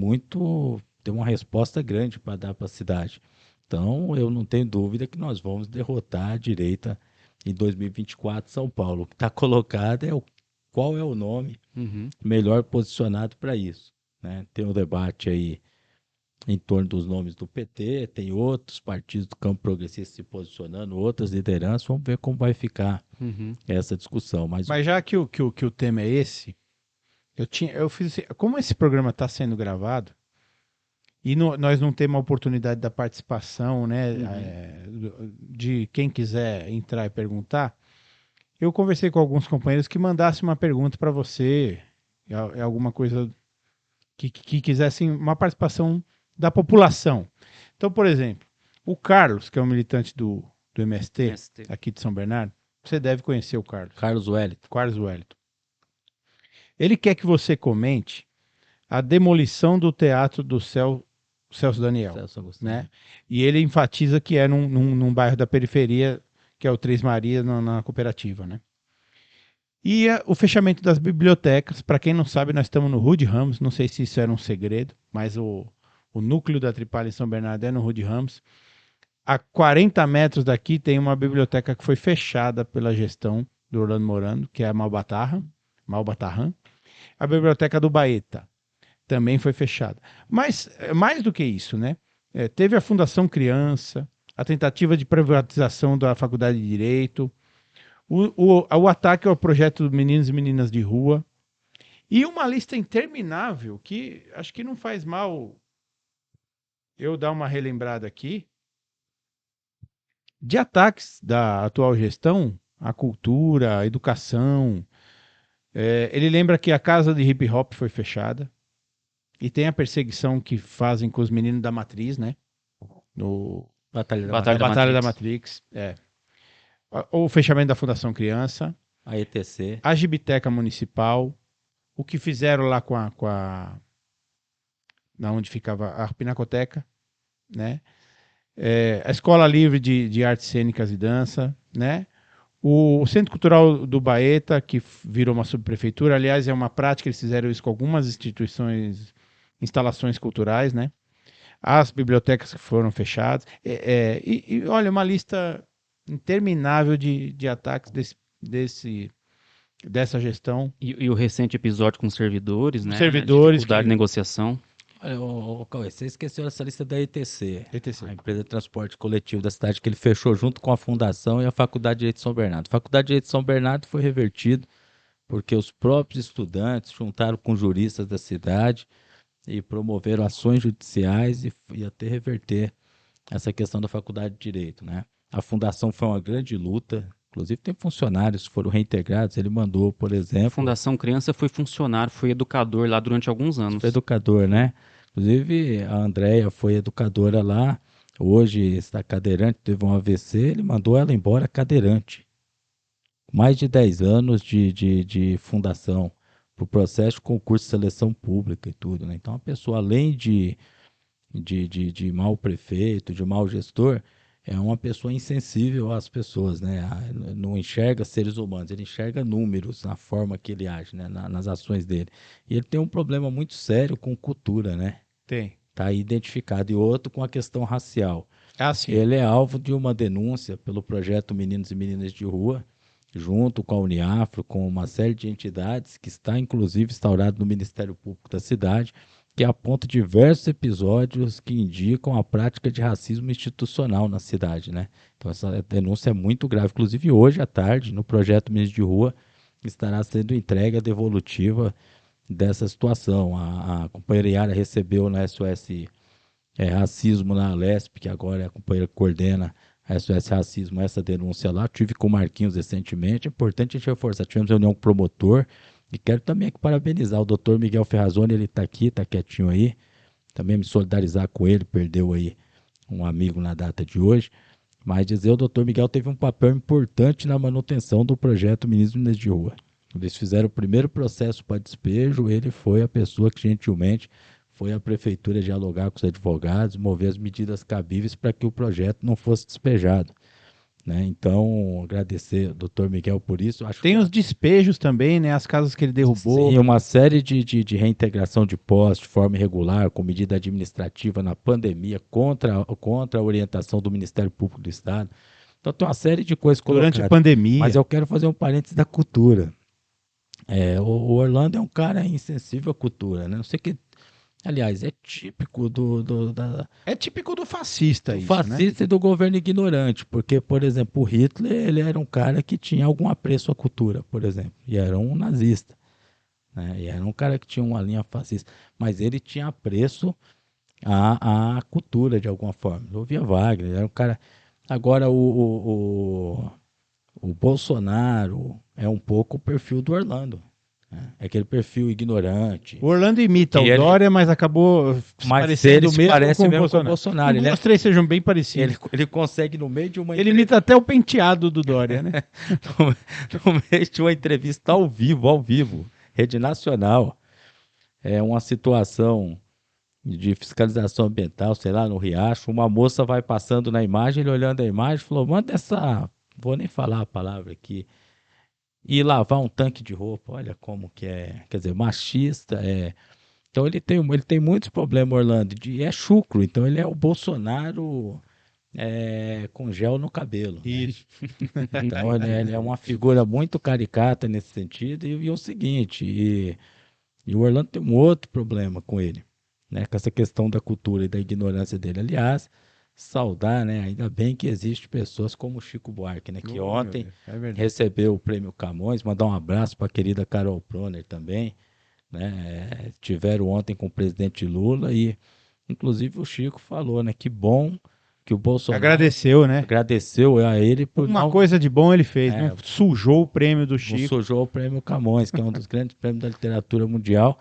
uma resposta grande para dar para a cidade. Então, eu não tenho dúvida que nós vamos derrotar a direita em 2024 São Paulo. O que está colocado é qual é o nome melhor posicionado para isso. Né? Tem um debate aí em torno dos nomes do PT, tem outros partidos do campo progressista se posicionando, outras lideranças, vamos ver como vai ficar essa discussão. Mas já que o tema é esse, eu fiz assim, como esse programa está sendo gravado, e nós não temos a oportunidade da participação, né, de quem quiser entrar e perguntar, eu conversei com alguns companheiros que mandassem uma pergunta para você, alguma coisa que quisessem uma participação da população. Então, por exemplo, o Carlos, que é um militante do MST, aqui de São Bernardo, você deve conhecer o Carlos. Carlos Wellington. Ele quer que você comente a demolição do Teatro do Celso Daniel. Né? E ele enfatiza que é num bairro da periferia, que é o Três Marias, na cooperativa. Né? E o fechamento das bibliotecas. Para quem não sabe, nós estamos no Rude Ramos. Não sei se isso era um segredo, mas o núcleo da Tripalha em São Bernardo é no Rude Ramos. A 40 metros daqui tem uma biblioteca que foi fechada pela gestão do Orlando Morando, que é a Malbatarran. A biblioteca do Baeta também foi fechada. Mas, mais do que isso, né? Teve a Fundação Criança, a tentativa de privatização da Faculdade de Direito, o ataque ao projeto Meninos e Meninas de Rua, e uma lista interminável que acho que não faz mal eu dar uma relembrada aqui, de ataques da atual gestão à cultura, à educação. Ele lembra que a casa de hip hop foi fechada e tem a perseguição que fazem com os meninos da Matriz, né? No Batalha da Matrix. O fechamento da Fundação Criança, a ETC, a Gibiteca Municipal, o que fizeram lá com na onde ficava a Pinacoteca, né? a Escola Livre de Artes Cênicas e Dança, né? O Centro Cultural do Baeta, que virou uma subprefeitura, aliás, é uma prática, eles fizeram isso com algumas instituições, instalações culturais, né? As bibliotecas que foram fechadas. Olha, uma lista interminável de ataques dessa gestão. E o recente episódio com os servidores, né? Servidores Dificuldade de negociação. Olha, Cauê, você esqueceu essa lista da ETC, ETC. a empresa de transporte coletivo da cidade, que ele fechou junto com a Fundação e a Faculdade de Direito de São Bernardo. A Faculdade de Direito de São Bernardo foi revertido porque os próprios estudantes juntaram com juristas da cidade e promoveram ações judiciais e até reverter essa questão da Faculdade de Direito, né? A Fundação foi uma grande luta, inclusive tem funcionários que foram reintegrados, ele mandou, por exemplo... Fundação Criança foi funcionário, foi educador lá durante alguns anos. Foi educador, né? Inclusive, a Andréia foi educadora lá, hoje está cadeirante, teve um AVC, ele mandou ela embora cadeirante. Mais de 10 anos de fundação, para o processo de concurso de seleção pública e tudo, né? Então, a pessoa, além de mau prefeito, de mau gestor, é uma pessoa insensível às pessoas, né? Não enxerga seres humanos, ele enxerga números na forma que ele age, né? Nas ações dele. E ele tem um problema muito sério com cultura, né? Tem. Está identificado. E outro com a questão racial. Ah, sim. Ele é alvo de uma denúncia pelo projeto Meninos e Meninas de Rua, junto com a Uniafro, com uma série de entidades, que está inclusive instaurado no Ministério Público da cidade, que aponta diversos episódios que indicam a prática de racismo institucional na cidade, né? Então essa denúncia é muito grave. Inclusive hoje à tarde, no projeto Meninos de Rua, estará sendo entregue a devolutiva dessa situação. A companheira Yara recebeu na SOS Racismo na Lesp, que agora é a companheira que coordena a SOS Racismo, essa denúncia lá. Tive com o Marquinhos recentemente. É importante a gente reforçar. Tivemos reunião com o promotor. E quero também aqui parabenizar o doutor Miguel Ferrazoni, ele está aqui, está quietinho aí. Também me solidarizar com ele, perdeu aí um amigo na data de hoje. Mas dizer, o doutor Miguel teve um papel importante na manutenção do projeto Meninos e Meninas de Rua. Eles fizeram o primeiro processo para despejo, ele foi a pessoa que gentilmente foi à prefeitura dialogar com os advogados, mover as medidas cabíveis para que o projeto não fosse despejado, né? Então, agradecer ao doutor Miguel por isso. Acho Tem que os despejos também, né? As casas que ele derrubou. sim, uma série de reintegração de posse de forma irregular, com medida administrativa na pandemia, contra a orientação do Ministério Público do Estado. Então, tem uma série de coisas Durante a colocadas. pandemia. Mas eu quero fazer um parênteses da cultura. O Orlando é um cara insensível à cultura, né? Não sei que. Aliás, é típico É típico do fascista do isso, fascista e do governo ignorante, porque, por exemplo, o Hitler, ele era um cara que tinha algum apreço à cultura, por exemplo, e era um nazista, né? E era um cara que tinha uma linha fascista, mas ele tinha apreço à cultura de alguma forma. Eu ouvia Wagner, era um cara. Agora, o Bolsonaro é um pouco o perfil do Orlando, né? É aquele perfil ignorante. O Orlando imita E o ele- Dória, mas acabou se Mas parecendo ele se mesmo parece com o mesmo com o Bolsonaro. Bolsonaro, Embora né? os três sejam bem parecidos. Ele consegue, no meio de uma Ele imita até o penteado do Dória, né? no meio de uma entrevista ao vivo, Rede Nacional, é uma situação de fiscalização ambiental, sei lá, no Riacho, uma moça vai passando na imagem, ele olhando a imagem, falou, manda essa, vou nem falar a palavra aqui, e lavar um tanque de roupa, olha como que é, quer dizer, machista, Então ele tem muitos problemas, Orlando, é chucro, então ele é o Bolsonaro com gel no cabelo, né? Isso. Então ele é uma figura muito caricata nesse sentido. E o seguinte, e o Orlando tem um outro problema com ele, né? Com essa questão da cultura e da ignorância dele. Aliás, saudar, né? Ainda bem que existem pessoas como o Chico Buarque, né? Que ontem É verdade. recebeu o prêmio Camões. Mandar um abraço para a querida Carol Proner também, né? Tiveram ontem com o presidente Lula e, inclusive, o Chico falou, né? Que bom que o Bolsonaro Agradeceu, né? agradeceu a ele por Uma não, coisa de bom ele fez, É. não sujou o prêmio do não Chico. sujou o prêmio Camões, que é um dos grandes prêmios da literatura mundial,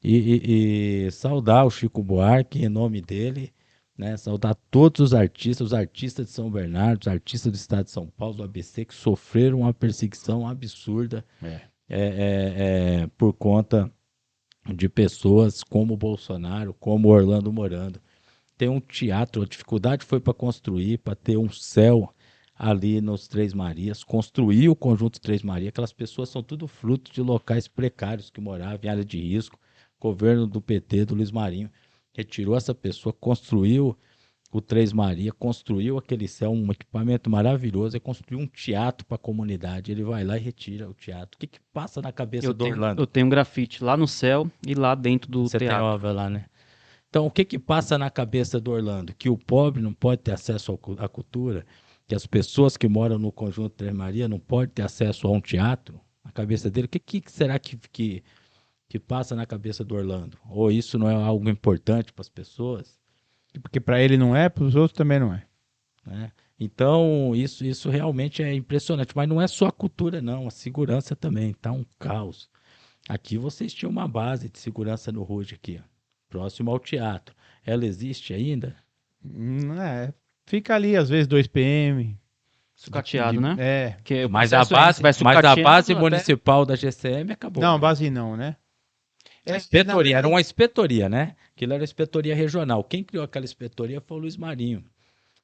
e saudar o Chico Buarque em nome dele, né? Saudar todos os artistas de São Bernardo, os artistas do estado de São Paulo, do ABC, que sofreram uma perseguição absurda por conta de pessoas como o Bolsonaro, como o Orlando Morando. tem um teatro, a dificuldade foi para construir, para ter um céu ali nos Três Marias, construir o conjunto Três Marias, aquelas pessoas são tudo fruto de locais precários que moravam em área de risco, governo do PT, do Luiz Marinho, retirou essa pessoa, construiu o Três Marias, construiu aquele céu, um equipamento maravilhoso, e construiu um teatro para a comunidade, ele vai lá e retira o teatro. O que que passa na cabeça do Orlando? Eu tenho um grafite lá no céu e lá dentro do Você tem teatro. obra lá, né? Então, o que que passa na cabeça do Orlando? Que o pobre não pode ter acesso à cultura, que as pessoas que moram no conjunto Três Marias não podem ter acesso a um teatro? Na cabeça dele, o que será que passa na cabeça do Orlando? Ou isso não é algo importante para as pessoas? Porque para ele não é, para os outros também não é. Né? Então, isso realmente é impressionante. Mas não é só a cultura, não. A segurança também. Está um caos. Aqui vocês tinham uma base de segurança no Rude aqui, ó, próximo ao teatro. Ela existe ainda? Não é. Fica ali, às vezes, 2 PM. Sucateado, né? É. Porque o Mas a processo base, vai mas a sucateando base até- municipal da GCM acabou. Não, base não, né? A inspetoria, era uma inspetoria, né? Aquilo era inspetoria regional. Quem criou aquela inspetoria foi o Luiz Marinho.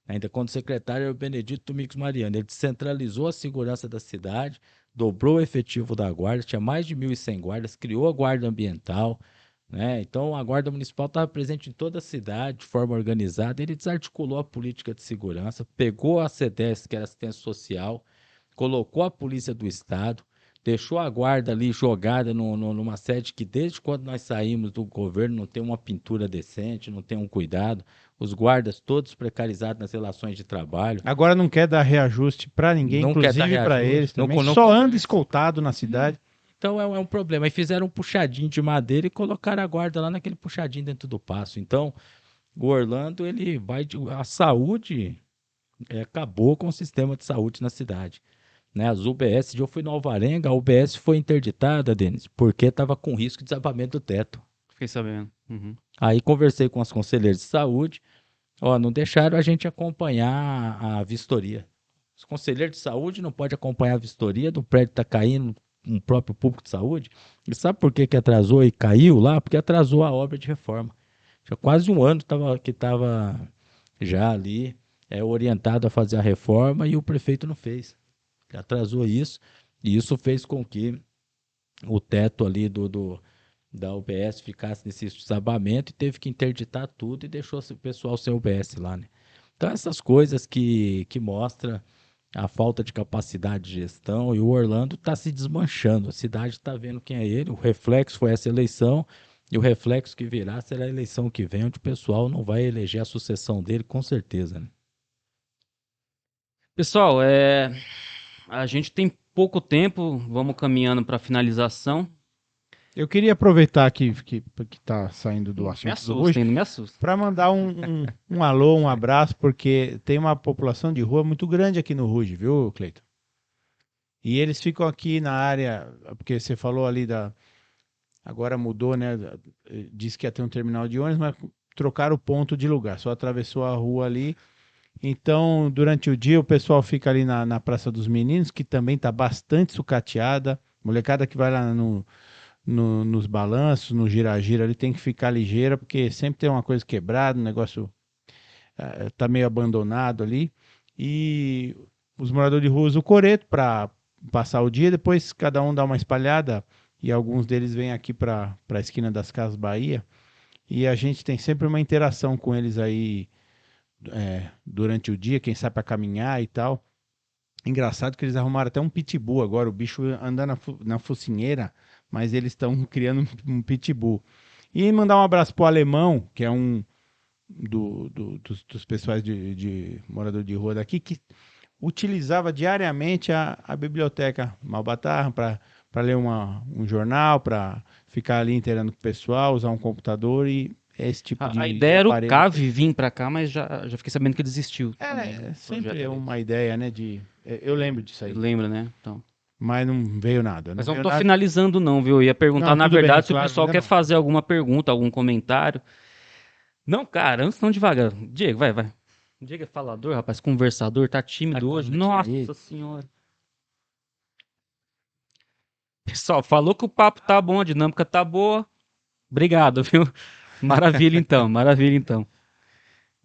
Ainda quando secretário era o Benedito Domingos Mariano. Ele descentralizou a segurança da cidade, dobrou o efetivo da guarda, tinha mais de 1.100 guardas, criou a guarda ambiental, né? Então a guarda municipal estava presente em toda a cidade de forma organizada. Ele desarticulou a política de segurança, pegou a CDS, que era assistência social, colocou a polícia do estado, deixou a guarda ali jogada numa sede que desde quando nós saímos do governo não tem uma pintura decente, não tem um cuidado, os guardas todos precarizados nas relações de trabalho. Agora não quer dar reajuste para ninguém, Não quer dar inclusive para reajuste, eles também. não- Só anda escoltado na cidade. Então é um problema. Aí fizeram um puxadinho de madeira e colocaram a guarda lá naquele puxadinho dentro do passo. Então o Orlando, ele vai a saúde acabou com o sistema de saúde na cidade. Né, as UBS, eu fui no Alvarenga, a UBS foi interditada, Denis, porque estava com risco de desabamento do teto. Fiquei sabendo. Uhum. Aí conversei com as conselheiras de saúde, ó, não deixaram a gente acompanhar a vistoria. Os conselheiros de saúde não podem acompanhar a vistoria do prédio está caindo, um próprio público de saúde. E sabe por que que atrasou e caiu lá? Porque atrasou a obra de reforma. Já quase um ano que estava já ali orientado a fazer a reforma e o prefeito não fez. Atrasou isso, e isso fez com que o teto ali da UBS ficasse nesse desabamento e teve que interditar tudo e deixou o pessoal sem UBS lá, né? Então essas coisas que mostram a falta de capacidade de gestão, e o Orlando está se desmanchando, a cidade está vendo quem é ele, o reflexo foi essa eleição, e o reflexo que virá será a eleição que vem, onde o pessoal não vai eleger a sucessão dele, com certeza, né? Pessoal, a gente tem pouco tempo, vamos caminhando para a finalização. Eu queria aproveitar que tá saindo do Me assunto do assusta, Ruge ainda me assusta. para mandar um alô, um abraço, porque tem uma população de rua muito grande aqui no Ruge, viu, Cleiton? E eles ficam aqui na área, porque você falou ali agora mudou, né? Disse que ia ter um terminal de ônibus, mas trocaram o ponto de lugar, só atravessou a rua ali. Então, durante o dia, o pessoal fica ali na Praça dos Meninos, que também está bastante sucateada. Molecada que vai lá nos balanços, no gira-gira, ali tem que ficar ligeira, porque sempre tem uma coisa quebrada, o negócio tá meio abandonado ali. E os moradores de rua usam o coreto para passar o dia, depois cada um dá uma espalhada, e alguns deles vêm aqui para a esquina das Casas Bahia, e a gente tem sempre uma interação com eles aí durante o dia, quem sai para caminhar e tal. Engraçado que eles arrumaram até um pitbull agora, o bicho anda na focinheira, mas eles estão criando um pitbull. E mandar um abraço pro Alemão, que é um dos pessoais de morador de rua daqui, que utilizava diariamente a biblioteca Malbatarra para ler um jornal, para ficar ali inteirando com o pessoal, usar um computador e esse tipo de A ideia era o aparelho. Cave vir para cá, mas já fiquei sabendo que ele desistiu. Sempre é uma ideia, né? Eu lembro disso aí, Lembra, né? Então. mas não veio nada. Mas Não não veio tô nada. finalizando não, viu? Eu ia perguntar, Não, na tudo bem, verdade, se claro, o pessoal ainda quer não. fazer alguma pergunta, algum comentário. Não, cara, antes não devagar. Diego, vai. Diego é falador, rapaz, conversador, tá tímido Tá hoje. com Nossa aí. senhora. Pessoal, falou que o papo tá bom, a dinâmica tá boa. Obrigado, viu? Maravilha então, maravilha então.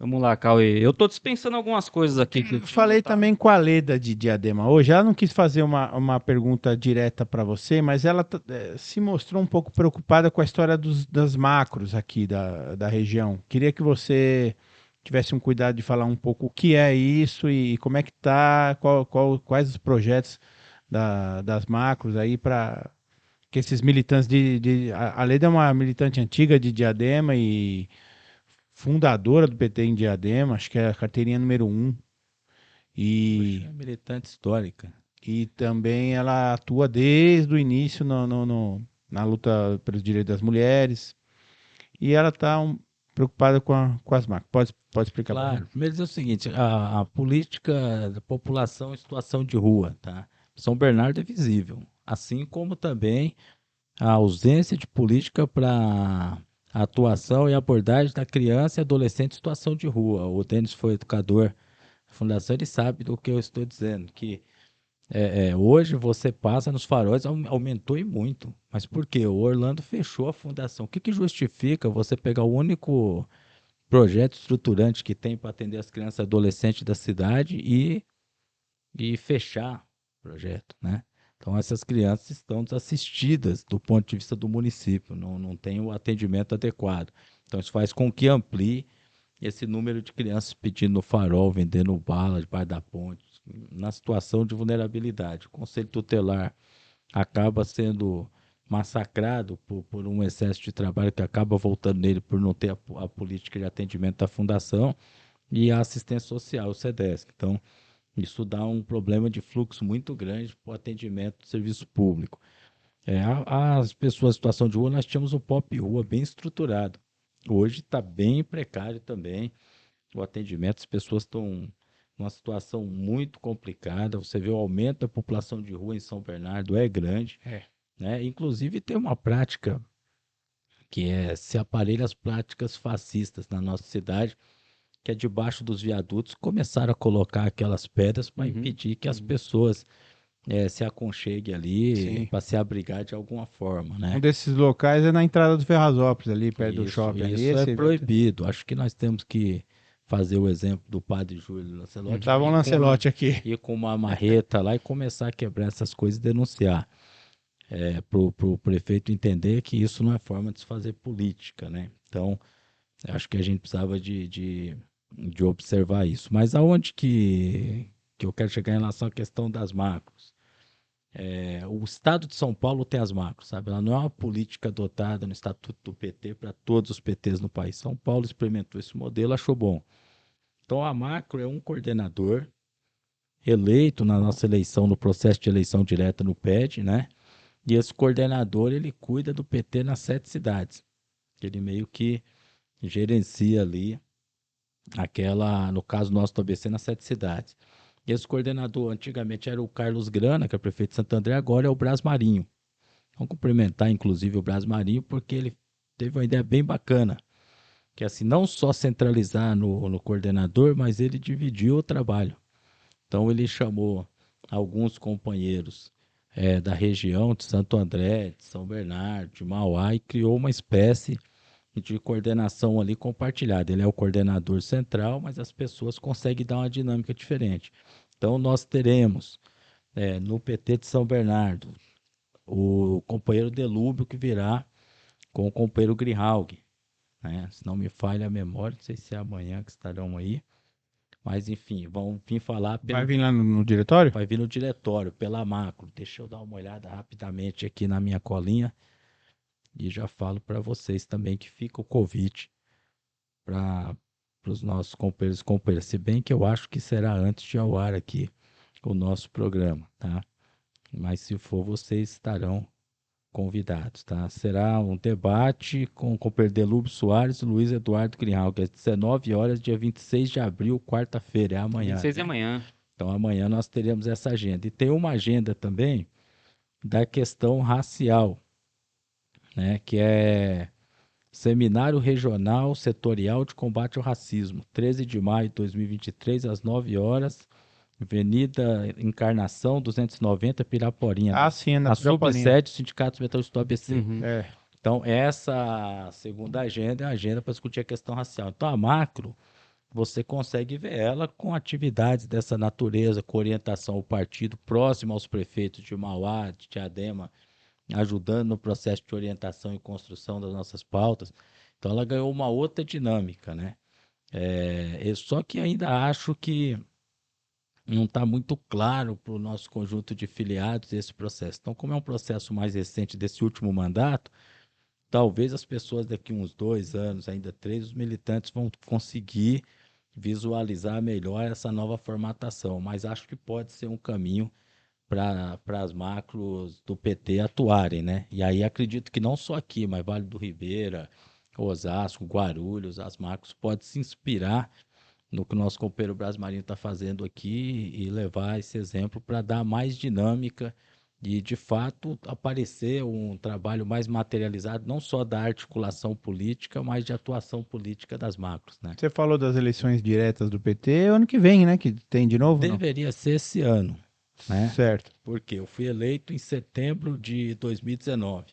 Vamos lá, Cauê. Eu tô dispensando algumas coisas aqui que eu Eu falei tinha, tá? também com a Leda de Diadema hoje. Ela não quis fazer uma pergunta direta para você, mas ela se mostrou um pouco preocupada com a história das macros aqui da região. Queria que você tivesse um cuidado de falar um pouco o que é isso e como é que tá, quais os projetos das macros aí para que esses militantes a Leda é uma militante antiga de Diadema e fundadora do PT em Diadema, acho que é a carteirinha número 1. Poxa, E, é militante histórica. e também ela atua desde o início na luta pelos direitos das mulheres. E ela está preocupada com as marcas. Pode explicar para ela? Claro, primeiro dizer o seguinte, a política da população em situação de rua, tá? São Bernardo é visível, assim como também a ausência de política para a atuação e abordagem da criança e adolescente em situação de rua. O Denis foi educador da fundação, ele sabe do que eu estou dizendo, que hoje você passa nos faróis, aumentou e muito. Mas por quê? O Orlando fechou a fundação. O que que justifica você pegar o único projeto estruturante que tem para atender as crianças e adolescentes da cidade e fechar o projeto, né? Então, essas crianças estão desassistidas do ponto de vista do município, não tem o atendimento adequado. Então, isso faz com que amplie esse número de crianças pedindo no farol, vendendo bala debaixo da ponte, na situação de vulnerabilidade. O Conselho Tutelar acaba sendo massacrado por um excesso de trabalho que acaba voltando nele por não ter a política de atendimento da fundação e a assistência social, o SEDESC. Então, isso dá um problema de fluxo muito grande para o atendimento do serviço público. As pessoas em situação de rua, nós tínhamos um POP Rua bem estruturado. Hoje está bem precário também o atendimento, as pessoas estão numa situação muito complicada. Você vê o aumento da população de rua em São Bernardo é grande, É. né? Inclusive tem uma prática que se aparelha as práticas fascistas na nossa cidade, que é debaixo dos viadutos começaram a colocar aquelas pedras para impedir que as pessoas se aconcheguem ali Sim. para se abrigar de alguma forma, Um né? desses locais é na entrada do Ferrazópolis, ali perto do Isso, shopping ali. isso é Esse proibido. Acho que nós temos que fazer o exemplo do padre Júlio Lancelotti tava um Lancelotti aqui. ir com uma marreta lá e começar a quebrar essas coisas e denunciar. Para o prefeito entender que isso não é forma de se fazer política, né? Então, acho que a gente precisava de observar isso. Mas aonde que eu quero chegar em relação à questão das macros? O Estado de São Paulo tem as macros, sabe? Ela não é uma política adotada no Estatuto do PT para todos os PTs no país. São Paulo experimentou esse modelo, achou bom. Então, a macro é um coordenador eleito na nossa eleição, no processo de eleição direta no PED, né? E esse coordenador, ele cuida do PT nas 7 cidades. Ele meio que gerencia ali no caso nosso do ABC, nas 7 cidades. E esse coordenador antigamente era o Carlos Grana, que é prefeito de Santo André, agora é o Bras Marinho. Vamos cumprimentar, inclusive, o Bras Marinho, porque ele teve uma ideia bem bacana, que é assim, não só centralizar no coordenador, mas ele dividiu o trabalho. Então ele chamou alguns companheiros da região de Santo André, de São Bernardo, de Mauá, e criou uma espécie de coordenação ali compartilhada. Ele é o coordenador central, mas as pessoas conseguem dar uma dinâmica diferente. Então nós teremos no PT de São Bernardo o companheiro Delúbio que virá com o companheiro Grihalg, né? Se não me falha a memória, não sei se é amanhã que estarão aí, mas enfim, vão vir falar Vai vir lá no diretório? vai vir no diretório pela macro. Deixa eu dar uma olhada rapidamente aqui na minha colinha e já falo para vocês também que fica o convite para os nossos companheiros e companheiras, se bem que eu acho que será antes de ao ar aqui o nosso programa, tá? Mas se for, vocês estarão convidados, tá? Será um debate com o companheiro Delúbio Soares e Luiz Eduardo Grijalva, que é às 19 horas, dia 26 de abril, quarta-feira, é amanhã. 26 de né? amanhã. Então amanhã nós teremos essa agenda. E tem uma agenda também da questão racial, né? Que é Seminário Regional Setorial de Combate ao Racismo, 13 de maio de 2023, às 9 horas, Avenida Encarnação 290, Piraporinha. Ah, sim, é na A Piraporinha. subsede do Sindicato Metalúrgico do ABC. É. Então, essa segunda agenda é a agenda para discutir a questão racial. Então, a macro você consegue ver ela com atividades dessa natureza, com orientação ao partido, próximo aos prefeitos de Mauá, de Diadema, ajudando no processo de orientação e construção das nossas pautas. Então ela ganhou uma outra dinâmica, né? Só que ainda acho que não está muito claro para o nosso conjunto de filiados esse processo. Então, como é um processo mais recente desse último mandato, talvez as pessoas daqui uns 2 anos, ainda 3, os militantes vão conseguir visualizar melhor essa nova formatação, mas acho que pode ser um caminho para as macros do PT atuarem, né? E aí acredito que não só aqui, mas Vale do Ribeira, Osasco, Guarulhos, as macros podem se inspirar no que o nosso companheiro Brasmarinho está fazendo aqui e levar esse exemplo para dar mais dinâmica e, de fato, aparecer um trabalho mais materializado, não só da articulação política, mas de atuação política das macros, né? Você falou das eleições diretas do PT, ano que vem, né? Que tem de novo, não? Deveria ser esse ano, né? Certo. Porque eu fui eleito em setembro de 2019,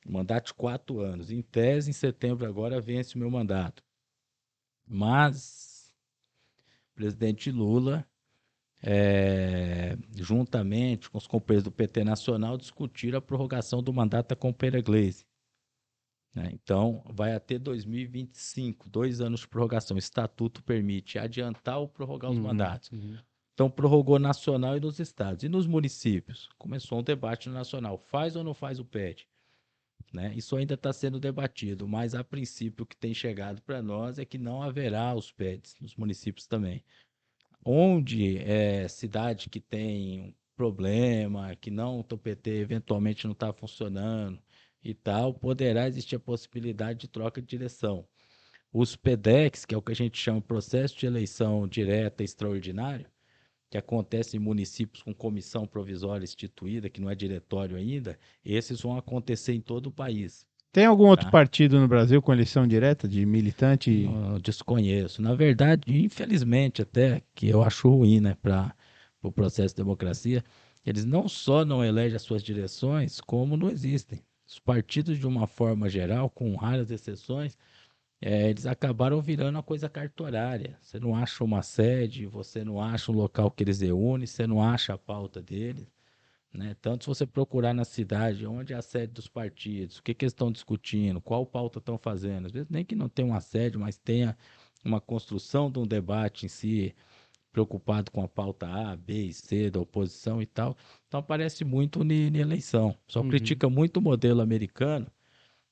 mandato de 4 anos. Em tese, em setembro agora vence o meu mandato. Mas o presidente Lula, juntamente com os companheiros do PT Nacional, discutiram a prorrogação do mandato da companheira Gleisi, né? Então, vai até 2025, 2 anos de prorrogação. O estatuto permite adiantar ou prorrogar os mandatos. Então, prorrogou nacional e nos estados. E nos municípios? Começou um debate no nacional. Faz ou não faz o PED? Né? Isso ainda está sendo debatido, mas a princípio o que tem chegado para nós é que não haverá os PEDs nos municípios também. Onde é cidade que tem um problema, que não o PT eventualmente não está funcionando e tal, poderá existir a possibilidade de troca de direção. Os PEDEX, que é o que a gente chama de processo de eleição direta extraordinário, que acontece em municípios com comissão provisória instituída, que não é diretório ainda, esses vão acontecer em todo o país. Tem algum outro Tá? partido no Brasil com eleição direta de militante? Eu desconheço. Na verdade, infelizmente até, que eu acho ruim, né, para o processo de democracia, eles não só não elegem as suas direções, como não existem. Os partidos, de uma forma geral, com raras exceções, eles acabaram virando uma coisa cartorária. Você não acha uma sede, você não acha um local que eles reúnem, você não acha a pauta deles, né? Tanto se você procurar na cidade, onde é a sede dos partidos, o que eles estão discutindo, qual pauta estão fazendo. Às vezes nem que não tenha uma sede, mas tenha uma construção de um debate em si, preocupado com a pauta A, B e C da oposição e tal. Então aparece muito na eleição. Só critica muito o modelo americano,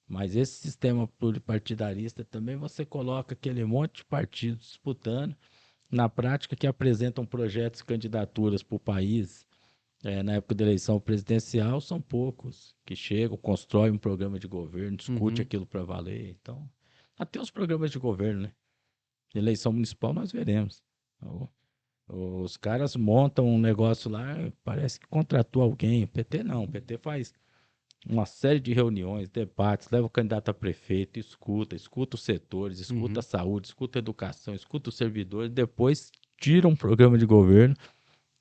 mas esse sistema pluripartidarista também você coloca aquele monte de partidos disputando, na prática que apresentam projetos e candidaturas para o país. Na época da eleição presidencial, são poucos que chegam, constroem um programa de governo, discute aquilo para valer. Então, até os programas de governo, né? Eleição municipal nós veremos. Os caras montam um negócio lá, parece que contratou alguém. O PT não, o PT faz uma série de reuniões, debates, leva o candidato a prefeito, escuta os setores, escuta a saúde, escuta a educação, escuta os servidores, depois tira um programa de governo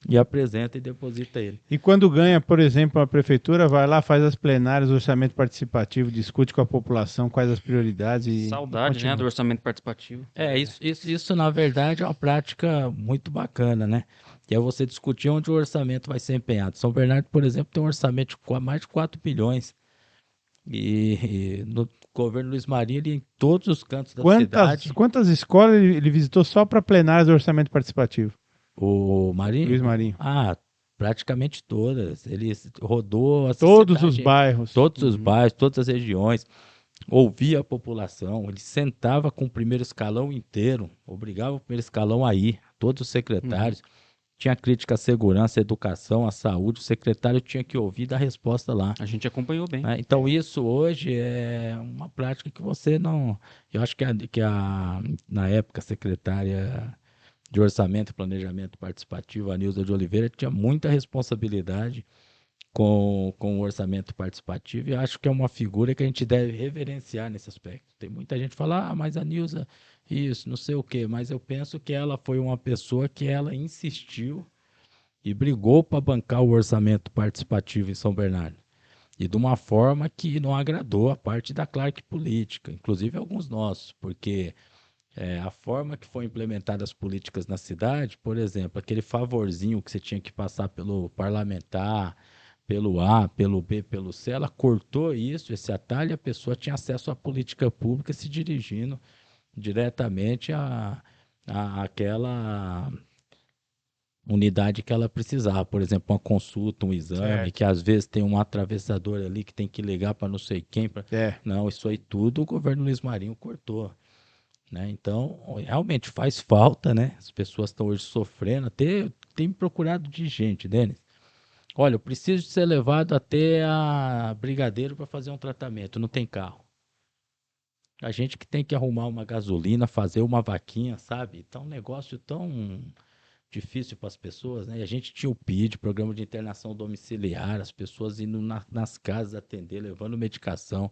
e apresenta e deposita ele. E quando ganha, por exemplo, a prefeitura, vai lá, faz as plenárias, o orçamento participativo, discute com a população quais as prioridades e Saudade, continua. né, do orçamento participativo. Isso na verdade é uma prática muito bacana, né? Que é você discutir onde o orçamento vai ser empenhado. São Bernardo, por exemplo, tem um orçamento de mais de 4 bilhões. E no governo Luiz Marinho, ele em todos os cantos da cidade. Quantas escolas ele visitou só para plenárias do orçamento participativo? O Marinho? Luiz Marinho. Praticamente todas. Ele rodou a Todos cidade, os bairros. todos os bairros, todas as regiões, ouvia a população, ele sentava com o primeiro escalão inteiro, obrigava o primeiro escalão a ir, todos os secretários. Tinha crítica à segurança, à educação, à saúde, o secretário tinha que ouvir e dar resposta lá. A gente acompanhou bem. Né? Então isso hoje é uma prática que você não... Eu acho que na época, a secretária de Orçamento e Planejamento Participativo, a Nilza de Oliveira, tinha muita responsabilidade com o orçamento participativo e acho que é uma figura que a gente deve reverenciar nesse aspecto. Tem muita gente que fala, mas a Nilza, isso, não sei o quê, mas eu penso que ela foi uma pessoa que ela insistiu e brigou para bancar o orçamento participativo em São Bernardo. E de uma forma que não agradou a parte da classe política, inclusive alguns nossos, porque A forma que foram implementadas as políticas na cidade, por exemplo, aquele favorzinho que você tinha que passar pelo parlamentar, pelo A, pelo B, pelo C, ela cortou isso, esse atalho, e a pessoa tinha acesso à política pública se dirigindo diretamente àquela unidade que ela precisava. Por exemplo, uma consulta, um exame, Certo. que às vezes tem um atravessador ali que tem que ligar para não sei quem. Não, isso aí tudo o governo Luiz Marinho cortou. Né? Então, realmente faz falta, né? As pessoas estão hoje sofrendo. Até tem me procurado de gente, Denis. Olha, eu preciso ser levado até a Brigadeiro para fazer um tratamento. Não tem carro. A gente que tem que arrumar uma gasolina, fazer uma vaquinha, sabe? Então, um negócio tão difícil para as pessoas, né? E a gente tinha o PID, Programa de Internação Domiciliar, as pessoas indo nas casas atender, levando medicação.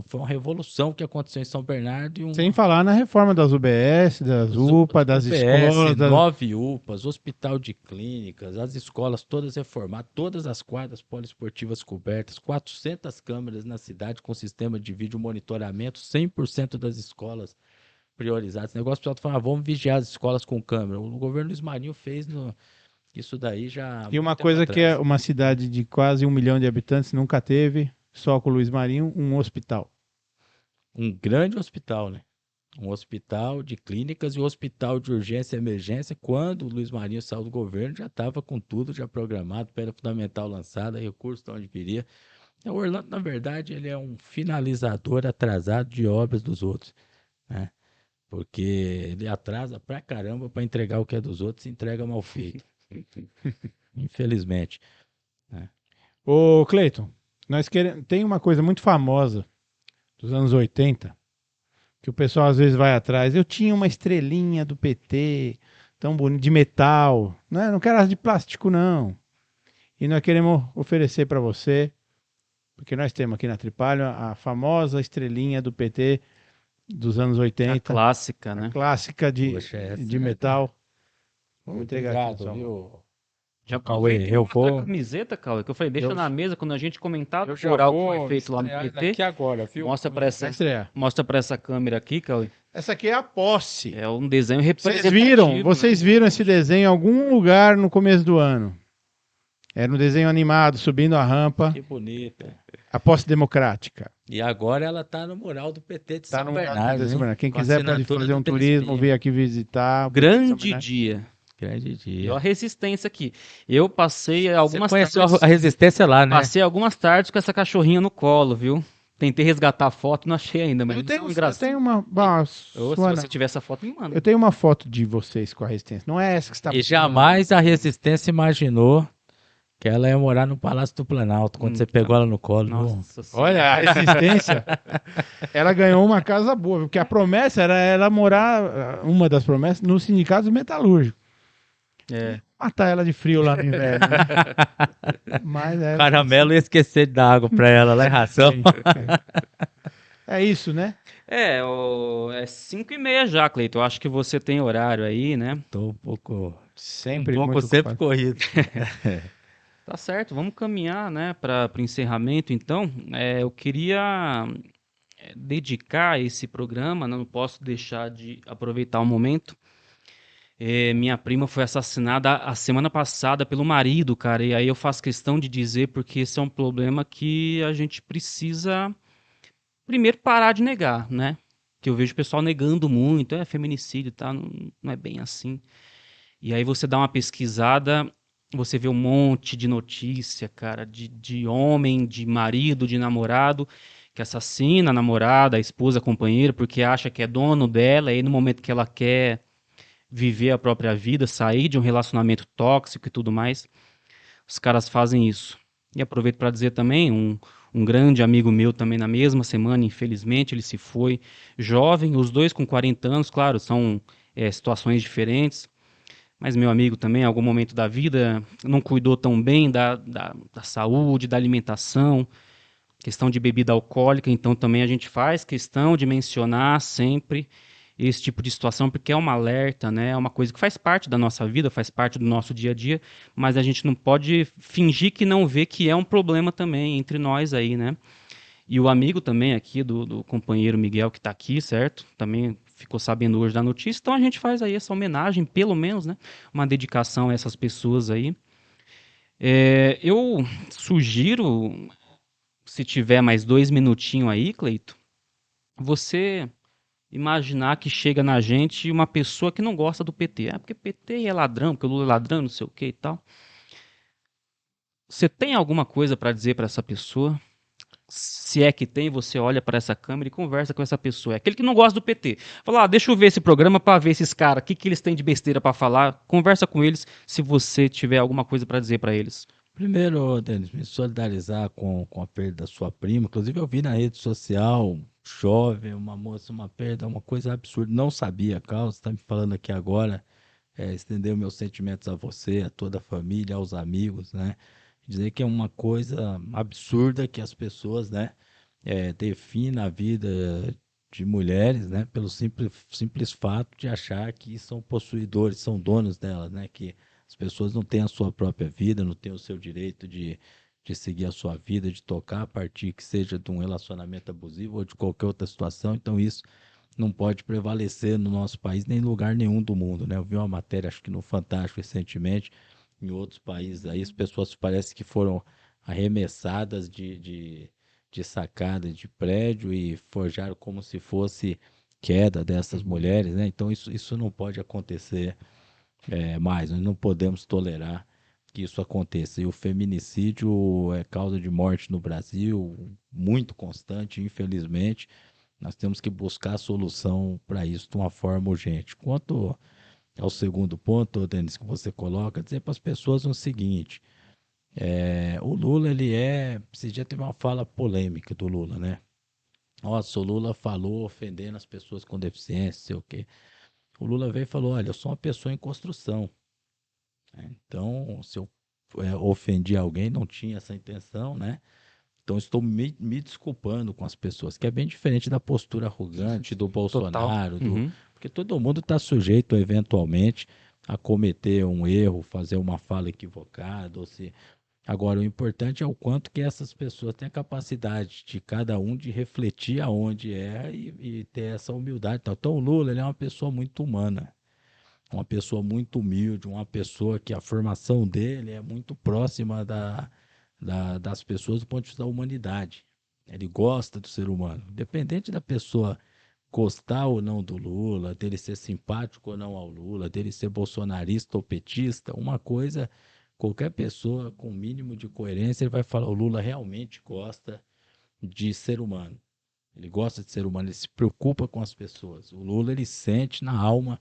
Foi uma revolução que aconteceu em São Bernardo. Sem falar na reforma das UBS, das UPA, das escolas. 9 UPAs, hospital de clínicas, as escolas todas reformadas, todas as quadras poliesportivas cobertas, 400 câmeras na cidade com sistema de vídeo monitoramento, 100% das escolas priorizadas. Esse negócio, o pessoal fala, vamos vigiar as escolas com câmera. O governo Luiz Marinho fez isso daí já. E uma coisa que é uma cidade de quase 1 milhão de habitantes nunca teve, só com o Luiz Marinho, um hospital. Um grande hospital, né? Um hospital de clínicas e um hospital de urgência e emergência. Quando o Luiz Marinho saiu do governo, já estava com tudo já programado, pedra fundamental lançada, recurso de onde viria. O Orlando, na verdade, ele é um finalizador atrasado de obras dos outros, né? Porque ele atrasa pra caramba para entregar o que é dos outros e entrega mal feito. Infelizmente. Né? Ô, Cleiton, tem uma coisa muito famosa dos anos 80, que o pessoal às vezes vai atrás. Eu tinha uma estrelinha do PT, tão bonita, de metal. Não quero as de plástico, não. E nós queremos oferecer para você, porque nós temos aqui na Tripalho a famosa estrelinha do PT dos anos 80. A clássica, né? Clássica de metal. Vamos entregar aqui, viu? Já Cauê, eu vou. A camiseta, Cauê, que eu falei, deixa na mesa quando a gente comentar Eu o já oral que vou foi feito lá no PT. aqui agora, viu? Mostra pra essa câmera aqui, Cauê. Essa aqui é a posse. É um desenho representativo. Vocês viram esse desenho em algum lugar no começo do ano? Era um desenho animado, subindo a rampa. Que bonita. A posse democrática. E agora ela tá no mural do PT de São no Bernardo. Bernardo. Quem Com a quiser pode assinatura fazer do um TSP. turismo, vir aqui visitar. Grande dia. Grande E dia. ó a resistência aqui. Eu passei algumas Você conheceu tardes, a resistência lá, né? passei algumas tardes com essa cachorrinha no colo, viu? Tentei resgatar a foto, não achei ainda, mas Eu tenho engraçado. uma. Ou se você tiver essa foto, me manda. Eu tenho uma foto de vocês com a resistência. Não é essa que está. E jamais a resistência imaginou que ela ia morar no Palácio do Planalto quando você pegou ela no colo. Nossa Senhora. Olha, a resistência. Ela ganhou uma casa boa, porque a promessa era ela morar, uma das promessas, no sindicato metalúrgico. Matar ela de frio lá no inverno. Né? Mas Caramelo ia esquecer de dar água pra ela lá em ração. É isso, né? É 5h30 já, Cleiton. Eu acho que você tem horário aí, né? Tô um pouco sempre corrido. Tá certo, vamos caminhar, né, para o encerramento. Então, eu queria dedicar esse programa, não posso deixar de aproveitar o momento. Minha prima foi assassinada a semana passada pelo marido, cara, e aí eu faço questão de dizer porque esse é um problema que a gente precisa primeiro parar de negar, né? Que eu vejo o pessoal negando muito, feminicídio, tá? Não é bem assim. E aí você dá uma pesquisada, você vê um monte de notícia, cara, de homem, de marido, de namorado, que assassina a namorada, a esposa, a companheira, porque acha que é dono dela, e aí no momento que ela quer viver a própria vida, sair de um relacionamento tóxico e tudo mais, os caras fazem isso. E aproveito para dizer também, um grande amigo meu também na mesma semana, infelizmente, ele se foi jovem, os dois com 40 anos, claro, são situações diferentes, mas meu amigo também, em algum momento da vida, não cuidou tão bem da saúde, da alimentação, questão de bebida alcoólica, então também a gente faz questão de mencionar sempre esse tipo de situação, porque é um alerta, né? É uma coisa que faz parte da nossa vida, faz parte do nosso dia a dia, mas a gente não pode fingir que não vê que é um problema também entre nós aí, né? E o amigo também aqui do companheiro Miguel que está aqui, certo? Também ficou sabendo hoje da notícia. Então a gente faz aí essa homenagem, pelo menos, né? Uma dedicação a essas pessoas aí. Eu sugiro, se tiver mais 2 minutinhos aí, Cleito, você imaginar que chega na gente uma pessoa que não gosta do PT. Porque PT é ladrão, porque o Lula é ladrão, não sei o que e tal. Você tem alguma coisa para dizer para essa pessoa? Se é que tem, você olha para essa câmera e conversa com essa pessoa. É aquele que não gosta do PT. Fala, deixa eu ver esse programa para ver esses caras, o que eles têm de besteira para falar. Conversa com eles se você tiver alguma coisa para dizer para eles. Primeiro, Denis, me solidarizar com a perda da sua prima. Inclusive, eu vi na rede social, chove, uma moça, uma perda, uma coisa absurda. Não sabia a causa, está me falando aqui agora. Estender meus sentimentos a você, a toda a família, aos amigos, né? Dizer que é uma coisa absurda que as pessoas, né, definem a vida de mulheres, né, pelo simples fato de achar que são possuidores, são donos delas, né, que as pessoas não têm a sua própria vida, não têm o seu direito de seguir a sua vida, de tocar a partir que seja de um relacionamento abusivo ou de qualquer outra situação. Então isso não pode prevalecer no nosso país nem em lugar nenhum do mundo, né? Eu vi uma matéria, acho que no Fantástico recentemente, em outros países aí, as pessoas parece que foram arremessadas de sacada de prédio e forjaram como se fosse queda dessas mulheres, né? Então isso não pode acontecer mais, nós não podemos tolerar que isso aconteça. E o feminicídio é causa de morte no Brasil, muito constante, infelizmente. Nós temos que buscar a solução para isso de uma forma urgente. Quanto ao segundo ponto, Denis, que você coloca, dizer para as pessoas o seguinte: o Lula, esse dia teve uma fala polêmica do Lula, né? Nossa, o Lula falou ofendendo as pessoas com deficiência, sei o quê. O Lula veio e falou: olha, eu sou uma pessoa em construção. Então, se eu ofendi alguém, não tinha essa intenção, né? Então, estou me desculpando com as pessoas, que é bem diferente da postura arrogante do Total. Bolsonaro, Uhum. porque todo mundo está sujeito, eventualmente, a cometer um erro, fazer uma fala equivocada. Agora, o importante é o quanto que essas pessoas têm a capacidade de cada um de refletir aonde e ter essa humildade. Então, o Lula, ele é uma pessoa muito humana, uma pessoa muito humilde, uma pessoa que a formação dele é muito próxima das pessoas do ponto de vista da humanidade. Ele gosta do ser humano. Independente da pessoa gostar ou não do Lula, dele ser simpático ou não ao Lula, dele ser bolsonarista ou petista, uma coisa, qualquer pessoa com o mínimo de coerência, ele vai falar: o Lula realmente gosta de ser humano. Ele gosta de ser humano, ele se preocupa com as pessoas. O Lula, ele sente na alma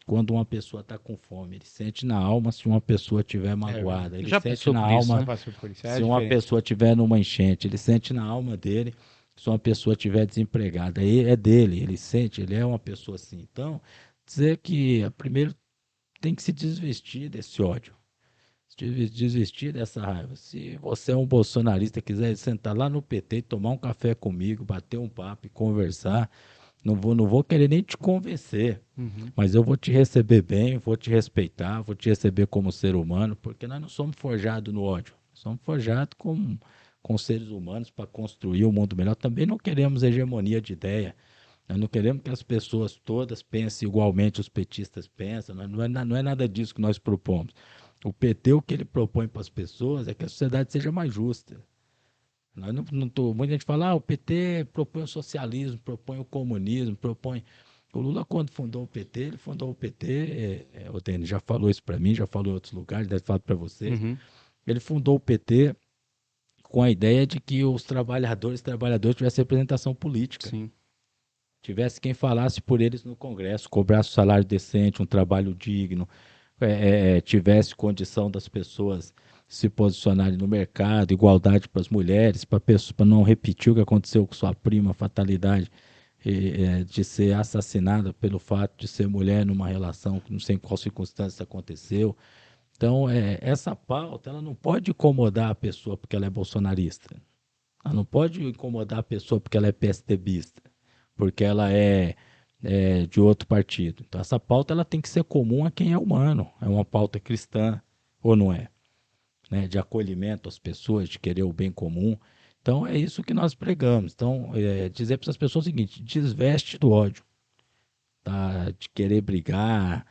quando uma pessoa está com fome. Ele sente na alma se uma pessoa estiver magoada. Ele Já sente passou na por isso, alma né? Passou por isso, é se uma diferente. pessoa estiver numa enchente. Ele sente na alma dele se uma pessoa estiver desempregada. Aí é dele, ele sente, ele é uma pessoa assim. Então, dizer que primeiro tem que se desvestir desse ódio. Desistir dessa raiva. Se você é um bolsonarista, quiser sentar lá no PT, tomar um café comigo, bater um papo e conversar, não vou querer nem te convencer, Uhum. mas eu vou te receber bem, vou te respeitar, vou te receber como ser humano, porque nós não somos forjados no ódio, somos forjados com seres humanos para construir um mundo melhor. Também não queremos hegemonia de ideia. Nós não queremos que as pessoas todas pensem igualmente os petistas pensam, não é nada disso que nós propomos. O PT, o que ele propõe para as pessoas é que a sociedade seja mais justa. Nós muita gente fala: o PT propõe o socialismo, propõe o comunismo, propõe. O Lula, quando fundou o PT, ele fundou o PT, o Denis já falou isso para mim, já falou em outros lugares, deve falar para vocês. Uhum. Ele fundou o PT com a ideia de que os trabalhadores tivessem representação política. Sim. Tivesse quem falasse por eles no Congresso, cobrasse um salário decente, um trabalho digno, tivesse condição das pessoas se posicionarem no mercado, igualdade para as mulheres, para não repetir o que aconteceu com sua prima, a fatalidade de ser assassinada pelo fato de ser mulher numa relação que não sei em qual circunstância aconteceu. Então, essa pauta ela não pode incomodar a pessoa porque ela é bolsonarista. Ela não pode incomodar a pessoa porque ela é PSDBista, porque ela de outro partido. Então, essa pauta ela tem que ser comum a quem é humano. É uma pauta cristã, ou não é? Né? De acolhimento às pessoas, de querer o bem comum. Então, é isso que nós pregamos. Então, dizer para essas pessoas o seguinte: desveste do ódio. tá? De querer brigar,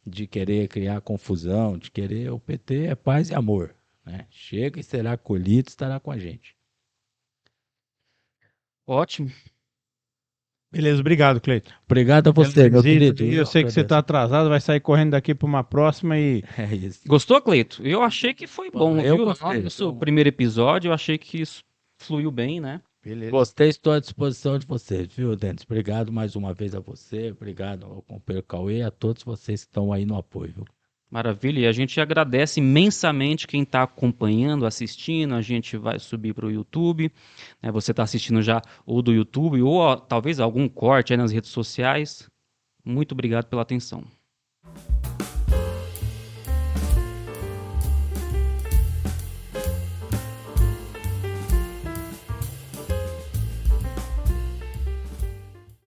de querer criar confusão, de querer. O PT é paz e amor, né? Chega e será acolhido, estará com a gente. Ótimo. Beleza, obrigado, Cleiton. Obrigado a você, meu Visita, querido. eu sei que você está atrasado, vai sair correndo daqui para uma próxima e É isso. Gostou, Cleito? Eu achei que foi bom, Eu viu? gostei. Nosso primeiro episódio, eu achei que isso fluiu bem, né? beleza. Gostei, estou à disposição de vocês, viu, Denis? Obrigado mais uma vez a você, obrigado ao companheiro Cauê e a todos vocês que estão aí no apoio, viu? Maravilha, e a gente agradece imensamente quem está acompanhando, assistindo. A gente vai subir para o YouTube, né? Você está assistindo já ou do YouTube ou talvez algum corte aí nas redes sociais. Muito obrigado pela atenção.